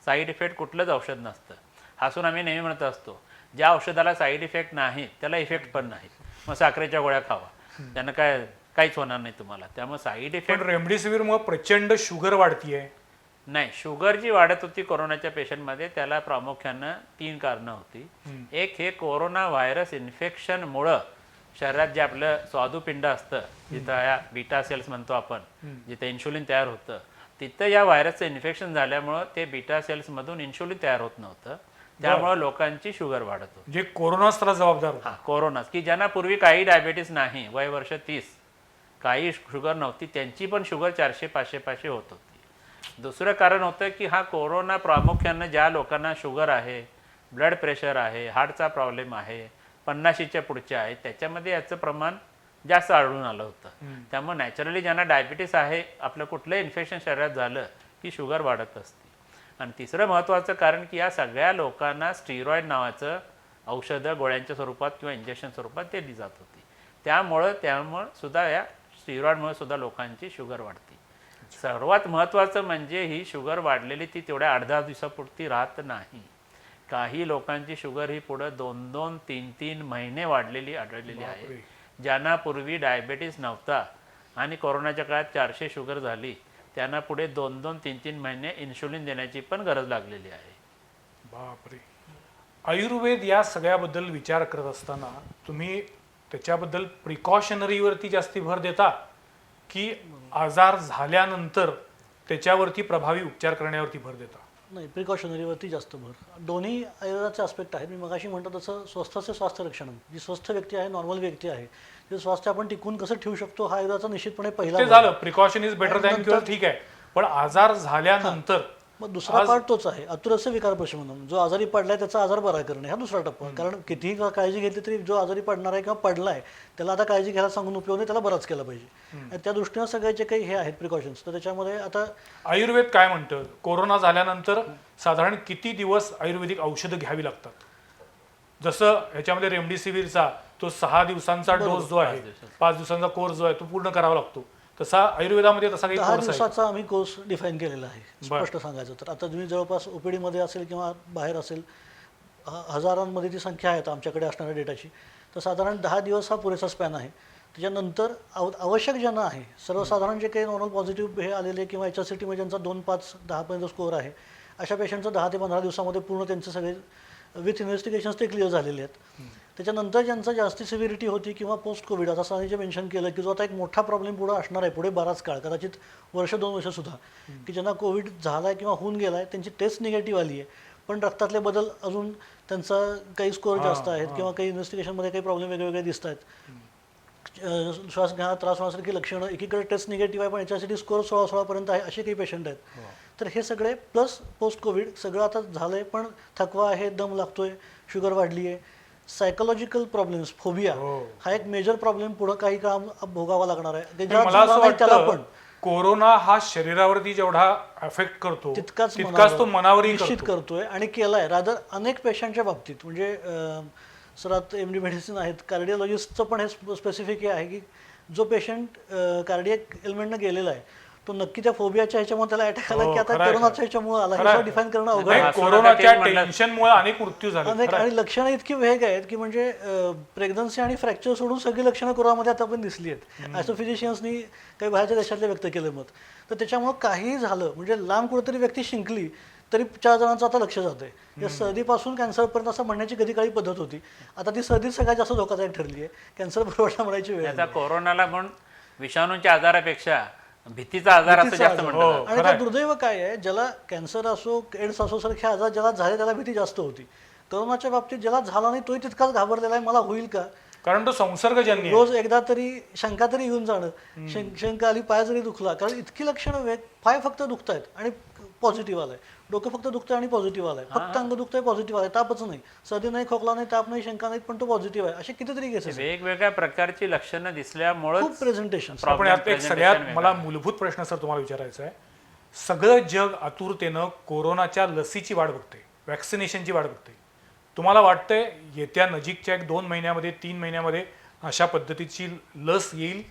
साईड इफेक्ट कुठलंच औषध नसतं. हसून आम्ही नेहमी म्हणत असतो ज्या औषधाला साईड इफेक्ट नाही त्याला इफेक्ट पण नाही. मग साखरेच्या गोळ्या खावा, त्यांना काहीच होणार नाही तुम्हाला. त्यामुळे साईड इफेक्ट पण रेमडेसिवीरमुळे प्रचंड शुगर वाढतीये. नाही, शुगर जी वाढत होती कोरोनाच्या पेशंटमध्ये त्याला प्रामुख्यानं 3 कारणं होती. एक हे कोरोना व्हायरस इन्फेक्शनमुळं शरीरात जे आपलं स्वादुपिंड असतं जिथं या बीटा सेल्स म्हणतो आपण, जिथं इन्शुलिन तयार होतं, तिथं या व्हायरसचं इन्फेक्शन झाल्यामुळं ते बीटा सेल्समधून इन्शुलिन तयार होत नव्हतं. त्यामुळं लोकांची शुगर वाढत होती. जे कोरोनाच त्याला जबाबदार होता. हां, कोरोनाच, की ज्यांना पूर्वी काही डायबिटीस नाही, वय वर्ष 30, काही शुगर नव्हती, त्यांची पण शुगर 400-500 होत होती. दुसरं कारण होतं की हा कोरोना प्रामुख्यानं ज्या लोकांना शुगर आहे, ब्लड प्रेशर आहे, हार्टचा प्रॉब्लेम आहे, 50च्या पुढच्या आहे, त्याच्यामध्ये याचं प्रमाण जास्त आढळून आलं होतं. त्यामुळे नॅचरली ज्यांना डायबिटीस आहे, आपलं कुठलं इन्फेक्शन शरीरात झालं की शुगर वाढत असते. आणि तिसरं महत्त्वाचं कारण की या सगळ्या लोकांना स्टिरॉइड नावाचं औषधं गोळ्यांच्या स्वरूपात किंवा इंजेक्शन स्वरूपात दिली जात होती. त्यामुळं सुद्धा या स्टिरॉइडमुळे सुद्धा लोकांची शुगर वाढते. सर्वात महत्त्वाचं म्हणजे ही शुगर वाढलेली ती तेवढ्या 8-10 दिवसापुरती राहत नाही. काही लोकांची शुगर ही पुढं 2-2, 3-3 महिने वाढलेली आढळलेली आहे. ज्यांना पूर्वी डायबेटीस नव्हता आणि कोरोनाच्या काळात 400 शुगर झाली, त्यांना पुढे 2-2, 3-3 महिने इन्शुलिन देण्याची पण गरज लागलेली आहे. बापरे. आयुर्वेद या सगळ्याबद्दल विचार करत असताना तुम्ही त्याच्याबद्दल प्रिकॉशनरीवरती जास्ती भर देता की आजार झाल्यानंतर त्याच्यावरती प्रभावी उपचार करण्यावरती भर देता? नाही, प्रिकॉशनरीवरती जास्त भर. दोन्ही आयुर्वेदाचे आस्पेक्ट आहेत. मी मगाशी म्हणतो तसं स्वस्थचे स्वास्थ्य रक्षण, जी स्वस्थ व्यक्ती आहे, नॉर्मल व्यक्ती आहे, ते स्वास्थ्य आपण टिकून कसं ठेवू शकतो हा आयुर्वेदाचा निश्चितपणे पहिला ते झालं, precaution is better than cure, ठीक आहे. पण आजार झाल्यानंतर मग दुसरा पार्ट तोच आहे, आतुरस्य विकार प्रशमनम. जो आजारी पडलाय त्याचा आजार बरा करणे हा दुसरा टप्पा. कारण कितीही काळजी घेतली तरी जो आजारी पडणार आहे किंवा पडलाय त्याला आता काळजी घ्यायला सांगून उपयोग नाही, त्याला बराच केला पाहिजे. आणि त्या दृष्टीनं सगळे जे काही हे आहेत प्रिकॉशन्स, तर त्याच्यामध्ये आता आयुर्वेद काय म्हणतं, कोरोना झाल्यानंतर साधारण किती दिवस आयुर्वेदिक औषधं घ्यावी लागतात? जसं ह्याच्यामध्ये रेमडेसिवीरचा तो 6 दिवसांचा डोस जो आहे, 5 दिवसांचा कोर्स जो आहे तो पूर्ण करावा लागतो, तसा आयुर्वेदामध्ये तसा काही 10 कोर्स आहे? दिवसाचा आम्ही कोर्स डिफाईन केलेला आहे. स्पष्ट सांगायचं तर आता तुम्ही जवळपास OPD मध्ये असेल किंवा बाहेर असेल, हजारांमध्ये ती संख्या आहे आमच्याकडे असणाऱ्या डेटाची, तर साधारण 10 दिवस हा पुरेसा स्पॅन आहे. त्याच्यानंतर आवश्यक ज्यांना आहे, सर्वसाधारण जे काही नॉर्मल पॉझिटिव्ह हे आलेले किंवा HSCT मध्ये ज्यांचा 2, 5, 10 पर्यंत स्कोअर आहे, अशा पेशंटचं 10 ते 15 दिवसामध्ये पूर्ण त्यांचे सगळे विथ इन्व्हेस्टिगेशन्स ते क्लिअर झालेले आहेत. त्याच्यानंतर ज्यांचं जास्ती सिव्हिरिटी होती किंवा पोस्ट कोविड, आता सरांनी जे मेन्शन केलं की जो आता एक मोठा प्रॉब्लेम पुढे असणार आहे, पुढे बराच काळ, कदाचित 1-2 वर्षसुद्धा, की ज्यांना कोविड झाला आहे किंवा होऊन गेला आहे, त्यांची टेस्ट निगेटिव्ह आली आहे, पण रक्तातले बदल अजून त्यांचा काही स्कोअर जास्त आहेत किंवा काही इन्व्हेस्टिगेशनमध्ये काही प्रॉब्लेम वेगवेगळे दिसत आहेत, श्वास घ्यायला त्रास होण्यासारखी लक्षणं, एकीकडे टेस्ट निगेटिव्ह आहे पण याच्यासाठी स्कोअर 16 पर्यंत आहे, असे काही पेशंट आहेत. तर हे सगळे प्लस पोस्ट कोविड सगळं आता झालंय, पण थकवा आहे, दम लागतोय, शुगर वाढली आहे, सायकोलॉजिकल प्रॉब्लेम्स, फोबिया हा एक मेजर प्रॉब्लेम पुढे काही काळ भोगावा लागणार आहे. मला असं वाटतं कोरोना हा शरीरावरती जेवढा अफेक्ट करतो तितकाच तो मनावरही निश्चित करतोय आणि केलाय. रादर अनेक पेशंटच्या बाबतीत, म्हणजे सर आता MD मेडिसिन आहेत, कार्डिओलॉजिस्टचं पण हे स्पेसिफिक हे आहे की जो पेशंट कार्डियक एलिमेंटनं गेलेला आहे तो नक्की त्या फोबियाच्या ह्याच्यामुळे त्याला अटॅक आला की आता खरं आहे, कोरोनाच्या ह्याच्यामुळे आला खरं आहे. हे डिफाईन करणं अवघड नाही, आहे. कोरोनाच्या तेच म्हणलं. टेन्शनमुळे अनेक मृत्यू झाले अनेक खरं आहे. आणि लक्षणं इतकी वेग आहेत की म्हणजे प्रेग्नन्सी आणि फ्रॅक्चर सोडून सगळी लक्षणं कोरोनामध्ये आता पण दिसली आहेत असं फिजिशियन्सनी काही बाहेरच्या देशातले व्यक्त केलं मत. तर त्याच्यामुळं काहीही झालं म्हणजे लांब कुठेतरी व्यक्ती शिंकली तरी 4 जणांचं आता लक्ष जातंय. या सर्दीपासून कॅन्सरपर्यंत असं म्हणण्याची कधी काळी पद्धत होती. आता ती सर्दी सगळ्यात जास्त धोकादायक ठरली आहे. कॅन्सर बरोबर म्हणायची वेळ आली. आता कोरोनाला म्हणून विषाणूच्या आजारापेक्षा भीतीचा आजार असं भीतीचा जास्त आजार. म्हणलं हो. जातं. आणि त्या दुर्दैव काय आहे ज्याला कॅन्सर असो एड्स असो सारखे आजार ज्याला झाले त्याला भीती जास्त होती. कोरोनाच्या बाबतीत ज्याला झाला नाही तोही तितकाच घाबरलेला आहे मला होईल का. कारण तो संसर्गजन्य आहे. रोज एकदा तरी शंका तरी येऊन जाणं शंका आली पाय जरी दुखला कारण इतकी लक्षणं वेग पाय फक्त दुखतायत आणि पॉझिटिव्ह आलाय डोकं फक्त दुखतंय आणि पॉझिटिव्ह आलाय फक्त अंग दुखतंय पॉझिटिव्ह आलाय तापच नाही सर्दी नाही खोकला नाही ताप नाही शंका नाही पण तो पॉझिटिव्ह आहे असे कितीतरी केसेस वेगवेगळ्या प्रकारची लक्षणं दिसल्यामुळे खूप प्रेझेंटेशन आपण यात एक सगळ्यात मला मूलभूत प्रश्न सर तुम्हाला विचारायचा आहे. सगळं जग आतुरतेनं कोरोनाच्या लसीची वाट बघते, वॅक्सिनेशनची वाट बघते. तुम्हाला वाटतंय येत्या नजीकच्या 1-2 महिन्यामध्ये 3 महिन्यामध्ये अशा पद्धतीची लस येईल?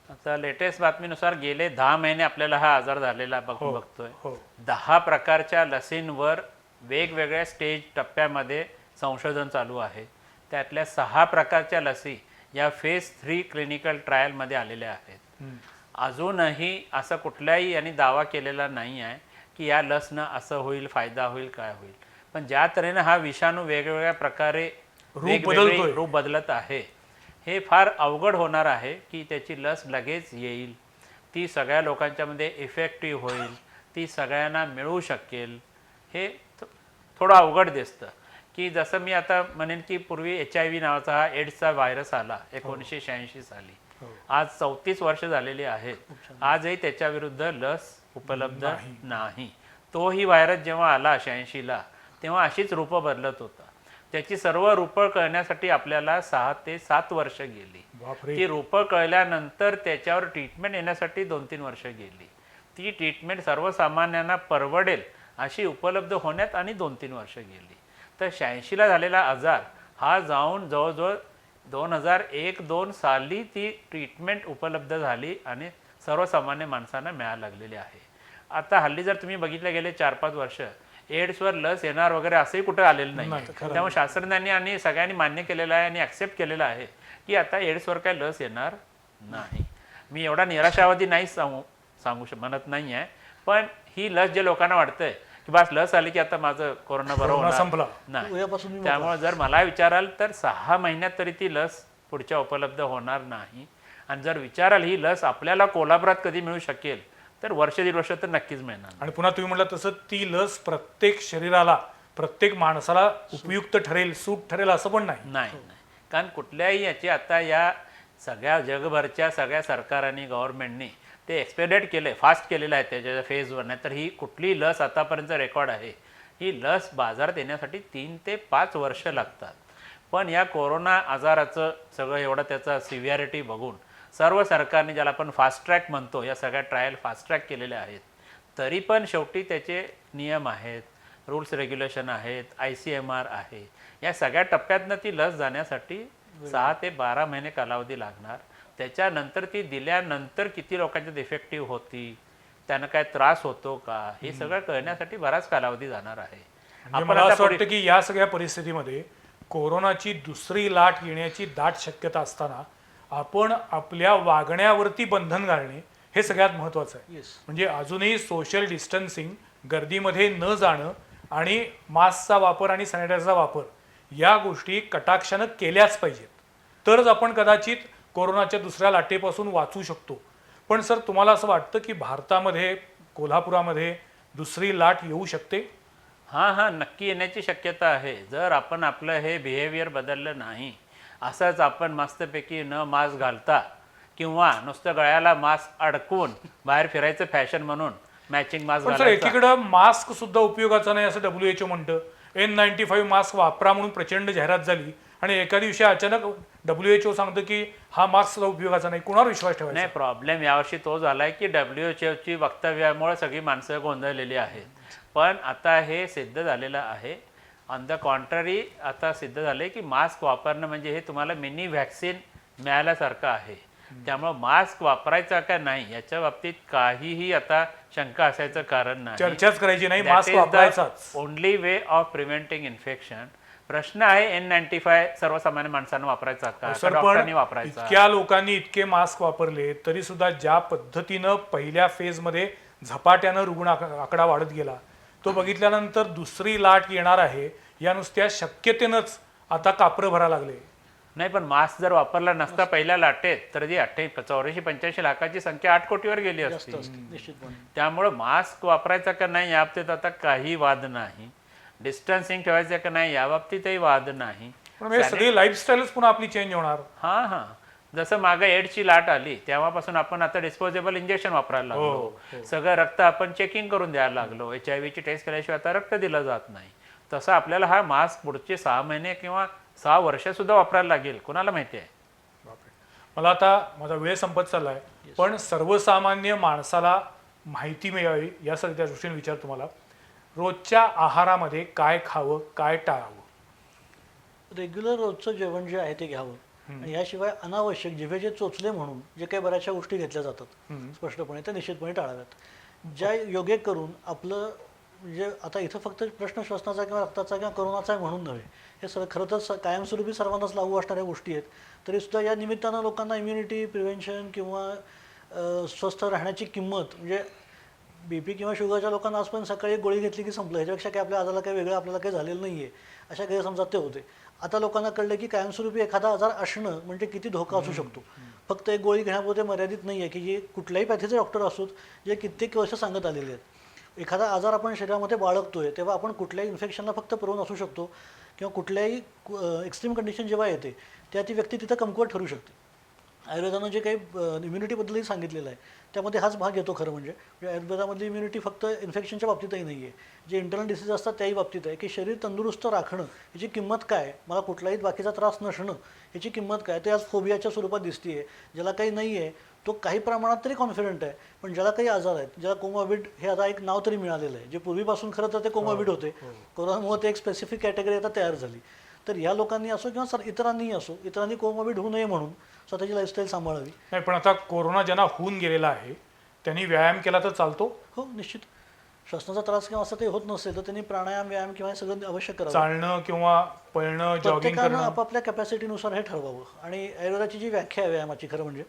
आता लेटेस्ट बातमीनुसार गेले 10 महिने आपल्याला हा आजार झालेला बघतोय. हो 10 प्रकारच्या लसींवर वेगवेगळ्या स्टेज टप्प्यामध्ये संशोधन चालू आहे. त्यातल्या 6 प्रकारच्या लसी या फेज 3 क्लिनिकल ट्रायलमध्ये आलेल्या आहेत. अजूनही असं कुठल्याही यांनी दावा केलेला नाही आहे की या लसनं असं होईल फायदा होईल काय होईल. पण ज्या तऱ्हेनं हा विषाणू वेगवेगळ्या प्रकारे बदलतोय. रूप बदलत आहे हे फार अवघड होणार आहे की त्याची लस लगेच येईल ती सगळ्या लोकांच्यामध्ये इफेक्टिव्ह होईल ती सगळ्यांना मिळू शकेल हे थोडं अवघड दिसतं. की जसं मी आता म्हणेन की पूर्वी HIV नावाचा हा एड्सचा व्हायरस आला 1986 साली. आज 34 वर्ष झालेली आहेत. आजही त्याच्याविरुद्ध लस उपलब्ध नाही. तोही व्हायरस जेव्हा आला 86ला तेव्हा अशीच रूपं बदलत होता. त्याची सर्व रूपं कळण्यासाठी आपल्याला 6 ते 7 वर्ष गेली. बापरे. ती रूपं कळल्यानंतर त्याच्यावर ट्रीटमेंट येण्यासाठी 2-3 वर्ष गेली. ती ट्रीटमेंट सर्वसामान्यांना परवडेल अशी उपलब्ध होण्यात आणि 2-3 वर्ष गेली. तर 86ला झालेला आजार हा जाऊन जवळजवळ 2001-2 साली ती ट्रीटमेंट उपलब्ध झाली आणि सर्वसामान्य माणसांना मिळायला लागलेली आहे. आता हल्ली जर तुम्ही बघितले गेले 4-5 वर्ष एड्सवर लस येणार वगैरे असंही कुठं आलेलं नाही. त्यामुळे शास्त्रज्ञांनी आणि सगळ्यांनी मान्य केलेलं आहे आणि ॲक्सेप्ट केलेलं आहे की आता एड्सवर काय लस येणार नाही. मी एवढा निराशावादी नाही म्हणत नाही आहे. पण ही लस जे लोकांना वाटतंय की बस लस आली की आता माझं कोरोना बरोबर संपला नाही. उद्यापासून मी त्यामुळे जर मला विचाराल तर 6 महिन्यात तरी ती लस पुढच्या उपलब्ध होणार नाही. आणि जर विचाराल ही लस आपल्याला कोल्हापुरात कधी मिळू शकेल तर 1-1.5 वर्ष तर नक्कीच मिळणार. आणि पुन्हा तुम्ही म्हटलं तसं ती लस प्रत्येक शरीराला प्रत्येक माणसाला उपयुक्त ठरेल सूट ठरेल असं पण नाही. नाही कारण कुठल्याही याची आता या सगळ्या जगभरच्या सगळ्या सरकारांनी गव्हर्नमेंटनी ते एक्सपेडिट केले फास्ट केलेलं आहे त्याच्या फेजवर. नाही तर ही कुठली लस आतापर्यंत रेकॉर्ड आहे ही लस बाजारात येण्यासाठी 3 ते 5 वर्ष लागतात. पण या कोरोना आजाराचं सगळं एवढं त्याचा सिव्हिअरिटी बघून सर्व सरकारने ज्याला आपण फास्ट ट्रॅक म्हणतो या सगळ्या ट्रायल फास्ट ट्रॅक केलेल्या आहेत. तरी पण शेवटी त्याचे नियम आहेत रूल्स रेग्युलेशन आहेत ICMR आहे. या सगळ्या टप्प्यातनं ती लस जाण्यासाठी 6 ते 12 महिने कालावधी लागणार. त्याच्यानंतर ती दिल्यानंतर किती लोकांच्यात इफेक्टिव्ह होती त्यांना काय त्रास होतो का हे सगळं कळण्यासाठी बराच कालावधी जाणार आहे. म्हणजे मला असं वाटतं की या सगळ्या परिस्थितीमध्ये कोरोनाची दुसरी लाट येण्याची दाट शक्यता असताना आपण आपल्या वागण्यावरती बंधन घालणे हे सगळ्यात महत्त्वाचं आहे. म्हणजे अजूनही सोशल डिस्टन्सिंग गर्दीमध्ये न जाणं आणि मास्कचा वापर आणि सॅनिटायझरचा वापर या गोष्टी कटाक्षानं केल्याच पाहिजेत तरच आपण कदाचित कोरोनाच्या दुसऱ्या लाटेपासून वाचू शकतो. पण सर तुम्हाला असं वाटतं की भारतामध्ये कोल्हापुरामध्ये दुसरी लाट येऊ शकते? हां नक्की येण्याची शक्यता आहे. जर आपण आपलं हे बिहेवियर बदललं नाही असंच आपण मस्तपैकी न मास्क घालता किंवा नुसतं गळ्याला मास्क अडकवून बाहेर फिरायचं फॅशन म्हणून मॅचिंग मास्क पण सर एकीकडं मास्क सुद्धा उपयोगाचा नाही असं WHO म्हणतं. N95 मास्क वापरा म्हणून प्रचंड जाहिरात झाली आणि एका दिवशी अचानक WHO सांगतं की हा मास्क सुद्धा उपयोगाचा नाही. कुणावर विश्वास ठेवायचा? नाही प्रॉब्लेम यावर्षी तो झालाय की WHOची वक्तव्यामुळे सगळी माणसं गोंधळलेली आहेत. पण आता हे सिद्ध झालेलं आहे. ऑन द कॉन्ट्ररी आता सिद्ध झाले की मास्क वापरणं म्हणजे हे तुम्हाला मिनी व्हॅक्सिन मिळाल्यासारखं आहे. त्यामुळे मास्क वापरायचा का नाही याच्या बाबतीत काहीही आता शंका असायचं कारण नाही. चर्चाच करायची नाही, मास्क वापरायचाच. Only way of preventing infection. प्रश्न आहे N95 सर्वसामान्य माणसांना वापरायचा का सर, पण डॉक्टरांनी वापरायचा? इतक्या लोकांनी इतके मास्क वापरले तरी सुद्धा ज्या पद्धतीनं पहिल्या फेजमध्ये झपाट्यानं रुग्ण आकडा वाढत गेला, तो बघितल्यानंतर दुसरी लाट येणार आहे या नुसत्या शक्यतेनंच आता कापरं भरा लागले. नाही, पण मास्क जर वापरला नसता पहिल्या लाटेत तर जी 84-85 लाखाची संख्या 8 कोटीवर गेली असती. निश्चितपणे. त्यामुळं मास्क वापरायचा का नाही याबाबतीत आता काही वाद नाही. डिस्टन्सिंग ठेवायचं का नाही याबाबतीतही वाद नाही. पण हे सगळी लाईफस्टाईलच पुन्हा आपली चेंज होणार. हां हां, जसं मागे एड्सची लाट आली तेव्हापासून आपण आता डिस्पोजेबल इंजेक्शन वापरायला लागलो. सगळं रक्त आपण चेकिंग करून द्यायला लागलो. HIV ची टेस्ट केल्याशिवाय आता रक्त दिलं जात नाही. तसं आपल्याला हा मास्क पुढचे 6 महिने किंवा 6 वर्ष सुद्धा वापरायला लागेल, कोणाला माहिती आहे. बापरे. मला आता माझा वेळ संपत चाललाय, पण सर्वसामान्य माणसाला माहिती मिळावी यासाठी त्या दृष्टीने विचार तुम्हाला, रोजच्या आहारामध्ये काय खावं, काय टाळावं? रेग्युलर रोजचं जेवण जे आहे ते घ्यावं. आणि याशिवाय अनावश्यक जिभेचे चोचले म्हणून जे काही बऱ्याचशा गोष्टी घेतल्या जातात स्पष्टपणे त्या निश्चितपणे टाळाव्यात. ज्या योग्य करून आपलं म्हणजे आता इथं फक्त प्रश्न श्वसनाचा किंवा रक्ताचा किंवा कोरोनाचा आहे म्हणून नव्हे, हे खरं तर कायमस्वरूपी सर्वांनाच लागू असणाऱ्या गोष्टी आहेत. तरीसुद्धा या निमित्तानं लोकांना इम्युनिटी प्रिव्हेन्शन किंवा स्वस्थ राहण्याची किंमत म्हणजे BP किंवा शुगरच्या लोकांना आजपर्यंत सकाळी एक गोळी घेतली की संपलं, ह्याच्यापेक्षा काही आपल्या आजाराला काही वेगळं आपल्याला काही झालेलं नाही आहे अशा गैरसमजात ते होते. आता लोकांना कळलं की कायमस्वरूपी एखादा आजार असणं म्हणजे किती धोका असू शकतो. फक्त एक गोळी घेण्यापुरते मर्यादित नाही आहे की जे कुठल्याही पॅथीचे डॉक्टर असोत जे कित्येक वर्ष सांगत आलेले आहेत. एखादा आजार आपण शरीरामध्ये बाळगतोय तेव्हा आपण कुठल्याही इन्फेक्शनला फक्त प्रवण असू शकतो किंवा कुठल्याही एक्स्ट्रीम कंडिशन जेव्हा येते त्या ती व्यक्ती तिथं कमकुवत ठरू शकते. आयुर्वेदानं जे काही इम्युनिटीबद्दलही सांगितलेलं आहे त्यामध्ये हाच भाग येतो. खरं म्हणजे आयुर्वेदामधली इम्युनिटी फक्त इन्फेक्शनच्या बाबतीतही नाही आहे, जे इंटरनल डिसीज असतात त्याही बाबतीत आहे की शरीर तंदुरुस्त राखणं याची किंमत काय, मला कुठलाही बाकीचा त्रास नसणं याची किंमत काय, ते आज फोबियाच्या स्वरूपात दिसते आहे. ज्याला काही नाही आहे तो काही प्रमाणात तरी कॉन्फिडंट आहे, पण ज्याला काही आजार आहेत, ज्याला कोमॉर्बिड हे आता एक नाव तरी मिळालेलं आहे, जे पूर्वीपासून खरं तर ते कोमॉर्बिड होते, कोरोनामुळे ते एक स्पेसिफिक कॅटेगरी आता तयार झाली. तर या लोकांनी असो किंवा इतरांनीही असो, इतरांनी कोमॉर्बिड होऊ नये म्हणून स्वतःची लाईफस्टाईल सांभाळावी. नाही, पण आता कोरोना ज्यांना होऊन गेलेला आहे त्यांनी व्यायाम केला तर चालतो? हो निश्चित. श्वसनाचा त्रास किंवा असं काही होत नसेल तर त्यांनी प्राणायाम व्यायाम किंवा हे सगळं अवश्य करावं. चालणं किंवा पळणं, जॉगिंग प्रत्येकानं करणं आपापल्या कॅपॅसिटीनुसार हे ठरवावं. आणि आयुर्वेदाची जी व्याख्या आहे व्यायामाची खरं म्हणजे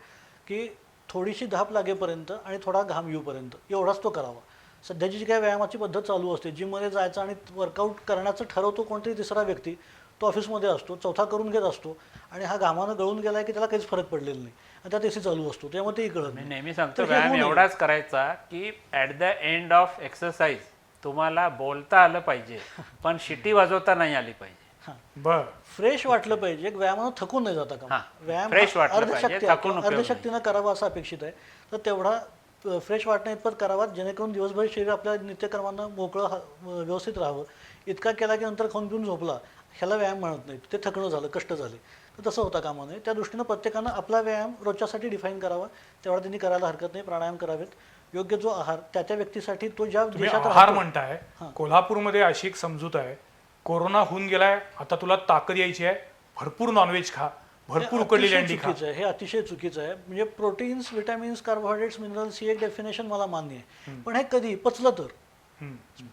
की थोडीशी धाप लागेपर्यंत आणि थोडा घाम येऊपर्यंत एवढाच तो करावा. सध्याची जी काही व्यायामाची पद्धत चालू असते, जिममध्ये जायचं आणि वर्कआउट करण्याचं ठरवतो कोणतरी तिसरा व्यक्ती, तो ऑफिसमध्ये असतो, चौथा करून घेत असतो आणि हा घामानं गळून गेलाय की त्याला काहीच फरक पडलेला नाही आणि त्यात AC चालू असतो, त्यामुळे तेही कळत मी नाही. नेहमी सांगतो तर हे व्यायाम होऊ नये. एवढाच करायचा की at the end of exercise तुम्हाला बोलता आलं पाहिजे पण शिटी वाजवता नाही आली पाहिजे. बर. फ्रेश वाटलं पाहिजे. एक व्यायामानं थकून नाही जाता का, हां, व्यायाम fresh वाटलं पाहिजे, थकून उपयोग अर्धशक्तीनं करावा असं अपेक्षित आहे. तर तेवढा फ्रेश वाटण्या इतपत करावा जेणेकरून दिवसभर शरीर आपल्या नित्यकर्मांना मोकळं व्यवस्थित राहावं. इतका केला की नंतर खाऊन पिऊन झोपला ह्याला व्यायाम म्हणत नाही, ते थकणं झालं, कष्ट झाले. तर तसं होता कामा नये. त्या दृष्टीनं प्रत्येकानं आपला व्यायाम रोजच्यासाठी डिफाईन करावा, तेवढा त्यांनी करायला हरकत नाही. प्राणायाम करावेत. योग्य जो आहार त्या त्या व्यक्तीसाठी तो ज्या तुम्ही देशात आहार राहतो. म्हणताय, कोल्हापूरमध्ये अशी एक समजूत आहे, कोरोना होऊन गेलाय आता तुला ताकद यायची आहे, भरपूर नॉनव्हेज खा, भरपूर हे उकडलेली अतिशय अंडी खा. चुकीचं आहे. हे अतिशय चुकीचं आहे. म्हणजे प्रोटीन्स, विटॅमिन्स, कार्बोहायड्रेट्स, मिनरल्स ही एक डेफिनेशन मला मान्य आहे, पण हे कधी पचलं तर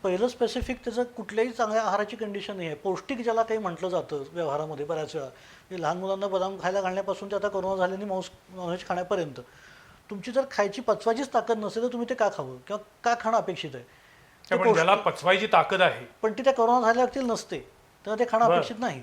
पहिलं स्पेसिफिक त्याचं कुठल्याही चांगल्या आहाराची कंडिशन नाही आहे. पौष्टिक ज्याला काही म्हटलं जातं व्यवहारामध्ये बऱ्याच वेळा, म्हणजे लहान मुलांना बदाम खायला घालण्यापासून ते आता कोरोना झाल्याने नॉनव्हेज खाण्यापर्यंत, तुमची जर खायची पचवायचीच ताकद नसेल तर तुम्ही ते का खावं किंवा का खाणं अपेक्षित आहे? पण ज्याला पचवायची ताकद आहे पण ती त्या कोरोना झाल्यावरती नसते तेव्हा ते खाणं अपेक्षित नाही.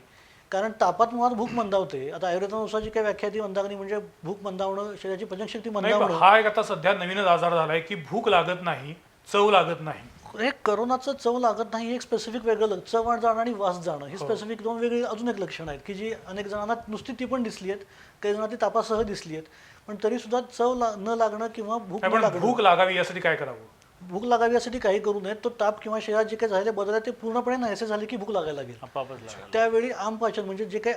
कारण तापात मुळात भूक मंदावते. आता आयुर्वेदानुसार जी काही व्याख्या ती मंदावणी म्हणजे भूक मंदावणं, शरीराची पचनशक्ती नाही. मंदावणं. हा एक आता सध्या नवीनच आजार झालाय की भूक लागत नाही, चव लागत नाही. हे करोनाचं चव लागत नाही एक स्पेसिफिक वेगळं, चव जाणं आणि वास जाणं ही स्पेसिफिक दोन वेगळी अजून एक लक्षणं आहेत की जी अनेक जणांना नुसती ती पण दिसली आहेत, काही जणांना ती तापासह दिसली आहेत, पण तरी सुद्धा चव न लागणं किंवा भूक न पण लागणं. भूक लागावी यासाठी काय करावं? भूक लागावी यासाठी काही करू नये. तो ताप किंवा शरीरात जे काही झालेले बदल आहे ते पूर्णपणे नाहीसे झाले की भूक लागायला लागेल. आपापच लागेल. त्यावेळी आमपाचन म्हणजे जे काही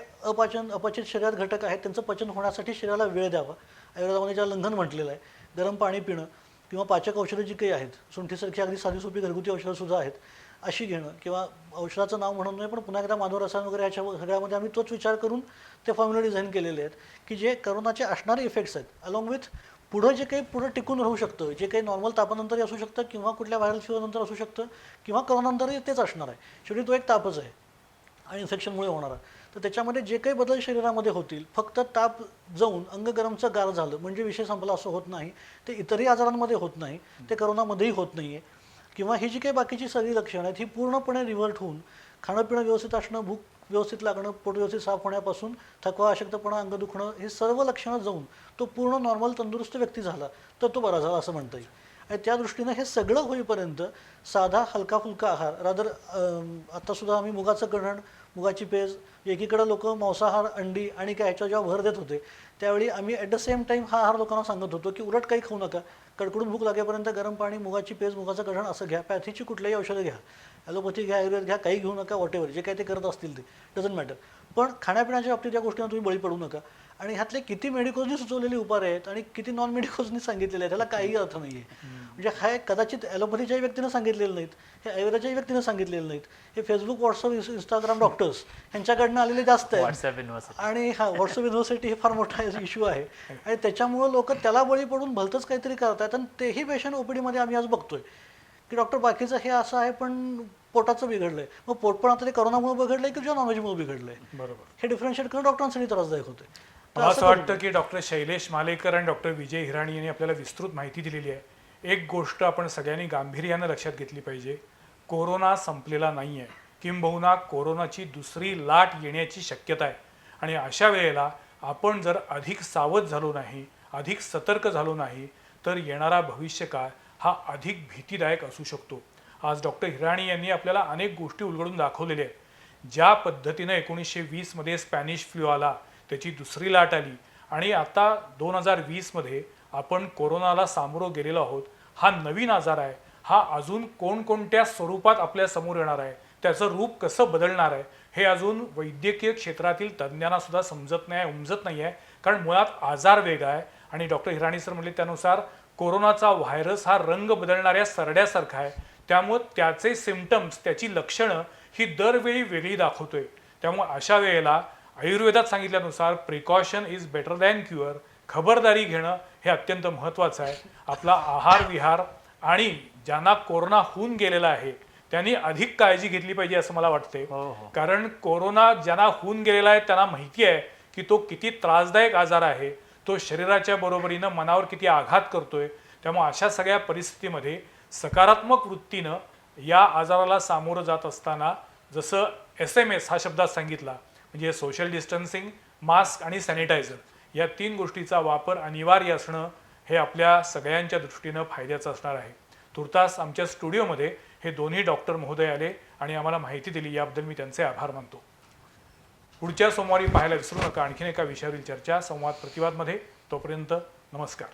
अपचित शरीरात घटक आहेत त्यांचं पचन होण्यासाठी शरीराला वेळ द्यावा. आयुर्वेदामध्ये ज्याला लंघन म्हटलेलं आहे, गरम पाणी पिणं किंवा पाचक औषधं जी काही आहेत, सुंठीसारखी अगदी साधी सोपी घरगुती औषधं सुद्धा आहेत, अशी घेणं किंवा औषधाचं नाव म्हणून नाही पण पुन्हा एकदा माधव रसायन वगैरे ह्याच्या सगळ्यामध्ये आम्ही तोच विचार करून ते फॉर्म्युला डिझाईन केलेले आहेत की जे करोनाचे असणारे इफेक्ट्स आहेत अलॉंग विथ पुढं जे काही पुढं टिकून राहू शकतं, जे काही नॉर्मल तापानंतरही असू शकतं किंवा कुठल्या व्हायरल फिवरनंतर असू शकतं किंवा करोनानंतरही तेच असणार आहे. शेवटी तो एक तापच आहे आणि इन्फेक्शनमुळे होणारा. तर त्याच्यामध्ये जे काही बदल शरीरामध्ये होतील, फक्त ताप जाऊन अंग गरमचं गार झालं म्हणजे विषय संपला असं होत नाही. ते इतरही आजारांमध्ये होत नाही, ते करोनामध्येही होत नाही आहे. किंवा ही जी काही बाकीची सगळी लक्षणं आहेत ही पूर्णपणे रिव्हर्ट होऊन खाणं पिणं व्यवस्थित असणं, भूक व्यवस्थित लागणं, पोट व्यवस्थित साफ होण्यापासून थकवा, अशक्तपणा, अंग दुखणं हे सर्व लक्षणं जाऊन तो पूर्ण नॉर्मल तंदुरुस्त व्यक्ती झाला तर तो बरा झाला असं म्हणता येईल. आणि त्या दृष्टीनं हे सगळं होईपर्यंत साधा हलका फुलका आहार रादर आत्तासुद्धा आम्ही मुगाचं कढण, मुगाची पेज, एकीकडे लोक मांसाहार, अंडी आणि काय ह्याच्या जेव्हा भर देत होते त्यावेळी आम्ही ॲट द सेम टाईम हा आहार लोकांना सांगत होतो की उलट काही खाऊ नका, कडकडून भूक लागेपर्यंत गरम पाणी, मुगाची पेज, मुगाचं कढण असं घ्या, पॅथीची कुठल्याही औषधं घ्या, ॲलोपॅथी घ्या, आयुर्वेद घ्या, काही घेऊ नका, वॉटेवर जे काही ते करत असतील ते डझंट मॅटर. पण खाण्यापिण्याच्या बाबतीत या गोष्टींना तुम्ही बळी पडू नका. आणि ह्यातले किती मेडिकोजनी सुचवलेली उपाय आहेत आणि किती नॉन मेडिकोजनी सांगितलेले आहेत त्याला काही अर्थ नाही आहे. म्हणजे हा कदाचित ॲलोपॅथीच्याही व्यक्तीनं सांगितलेलं नाहीत, हे आयुर्वेदाच्याही व्यक्तीनं सांगितलेलं नाहीत, हे फेसबुक, व्हॉट्सअप, इंस्टाग्राम डॉक्टर्स ह्यांच्याकडनं आलेले जास्त आहेत. व्हॉट्सअप युनिव्हर्सिटी आणि हा व्हॉट्सअप युनिव्हर्सिटी हे फार मोठा इश्यू आहे आणि त्याच्यामुळं लोक त्याला बळी पडून भलतंच काहीतरी करतायत. आणि तेही पेशंट ओपीडीमध्ये आम्ही आज बघतोय की डॉक्टर बाकीचं हे असं आहे पण पोटाचं बिघडलंय, मग पोट पण आता ते करोनामुळे बिघडलंय की किंवा नॉनव्हेजमुळे बिघडलंय, बरोबर. हे डिफरन्शिएट करणं डॉक्टरांसाठी त्रासदायक होते. मला असं वाटतं की डॉक्टर शैलेश मालेकर आणि डॉक्टर विजय हिराणी यांनी आपल्याला विस्तृत माहिती दिलेली आहे. एक गोष्ट आपण सगळ्यांनी गांभीर्यानं लक्षात घेतली पाहिजे, कोरोना संपलेला नाही आहे, किंबहुना कोरोनाची दुसरी लाट येण्याची शक्यता आहे. आणि अशा वेळेला आपण जर अधिक सावध झालो नाही, अधिक सतर्क झालो नाही तर येणारा भविष्यकाळ हा अधिक भीतीदायक असू शकतो. आज डॉक्टर हिराणी यांनी आपल्याला अनेक गोष्टी उलगडून दाखवलेल्या आहेत. ज्या पद्धतीनं 1920मध्ये स्पॅनिश फ्लू आला, त्याची दुसरी लाट आली आणि आता 2020मध्ये आपण कोरोनाला सामोरं गेलेलो आहोत. हा नवीन आजार आहे, हा अजून कोणकोणत्या स्वरूपात आपल्या समोर येणार आहे, त्याचं रूप कसं बदलणार आहे हे अजून वैद्यकीय क्षेत्रातील तज्ज्ञांना सुद्धा समजत नाही, उमजत नाही आहे. कारण मुळात आजार वेगळा आहे आणि डॉक्टर हिराणी सर म्हणले त्यानुसार कोरोनाचा व्हायरस हा रंग बदलणाऱ्या सरड्यासारखा आहे. त्यामुळे त्याचे सिम्पटम्स, त्याची लक्षणं ही दरवेळी वेगळी दाखवतोय. त्यामुळे अशा वेळेला आयुर्वेदात सांगितल्यानुसार precaution is better than cure, खबरदारी घेणं हे अत्यंत महत्त्वाचं आहे. आपला आहार विहार आणि ज्यांना कोरोना होऊन गेलेला आहे त्यांनी अधिक काळजी घेतली पाहिजे असं मला वाटते. कारण कोरोना ज्यांना होऊन गेलेला आहे त्यांना माहिती आहे की तो किती त्रासदायक आजार आहे, तो शरीराच्या बरोबरीनं मनावर किती आघात करतोय. त्यामुळे अशा सगळ्या परिस्थितीमध्ये सकारात्मक वृत्तीनं या आजाराला सामोरं जात असताना जसं SMS हा शब्दात सांगितला, म्हणजे सोशल डिस्टन्सिंग, मास्क आणि सॅनिटायझर या 3 गोष्टीचा वापर अनिवार्य असणं हे आपल्या सगळ्यांच्या दृष्टीनं फायद्याचं असणार आहे. तुर्तास आमच्या स्टुडिओमध्ये हे दोन्ही डॉक्टर महोदय आले आणि आम्हाला माहिती दिली, याबद्दल मी त्यांचे आभार मानतो. पुढच्या सोमवारी पाहायला विसरू नका आणखीन एका विषयावरील चर्चा संवाद प्रतिवादमध्ये. तोपर्यंत नमस्कार.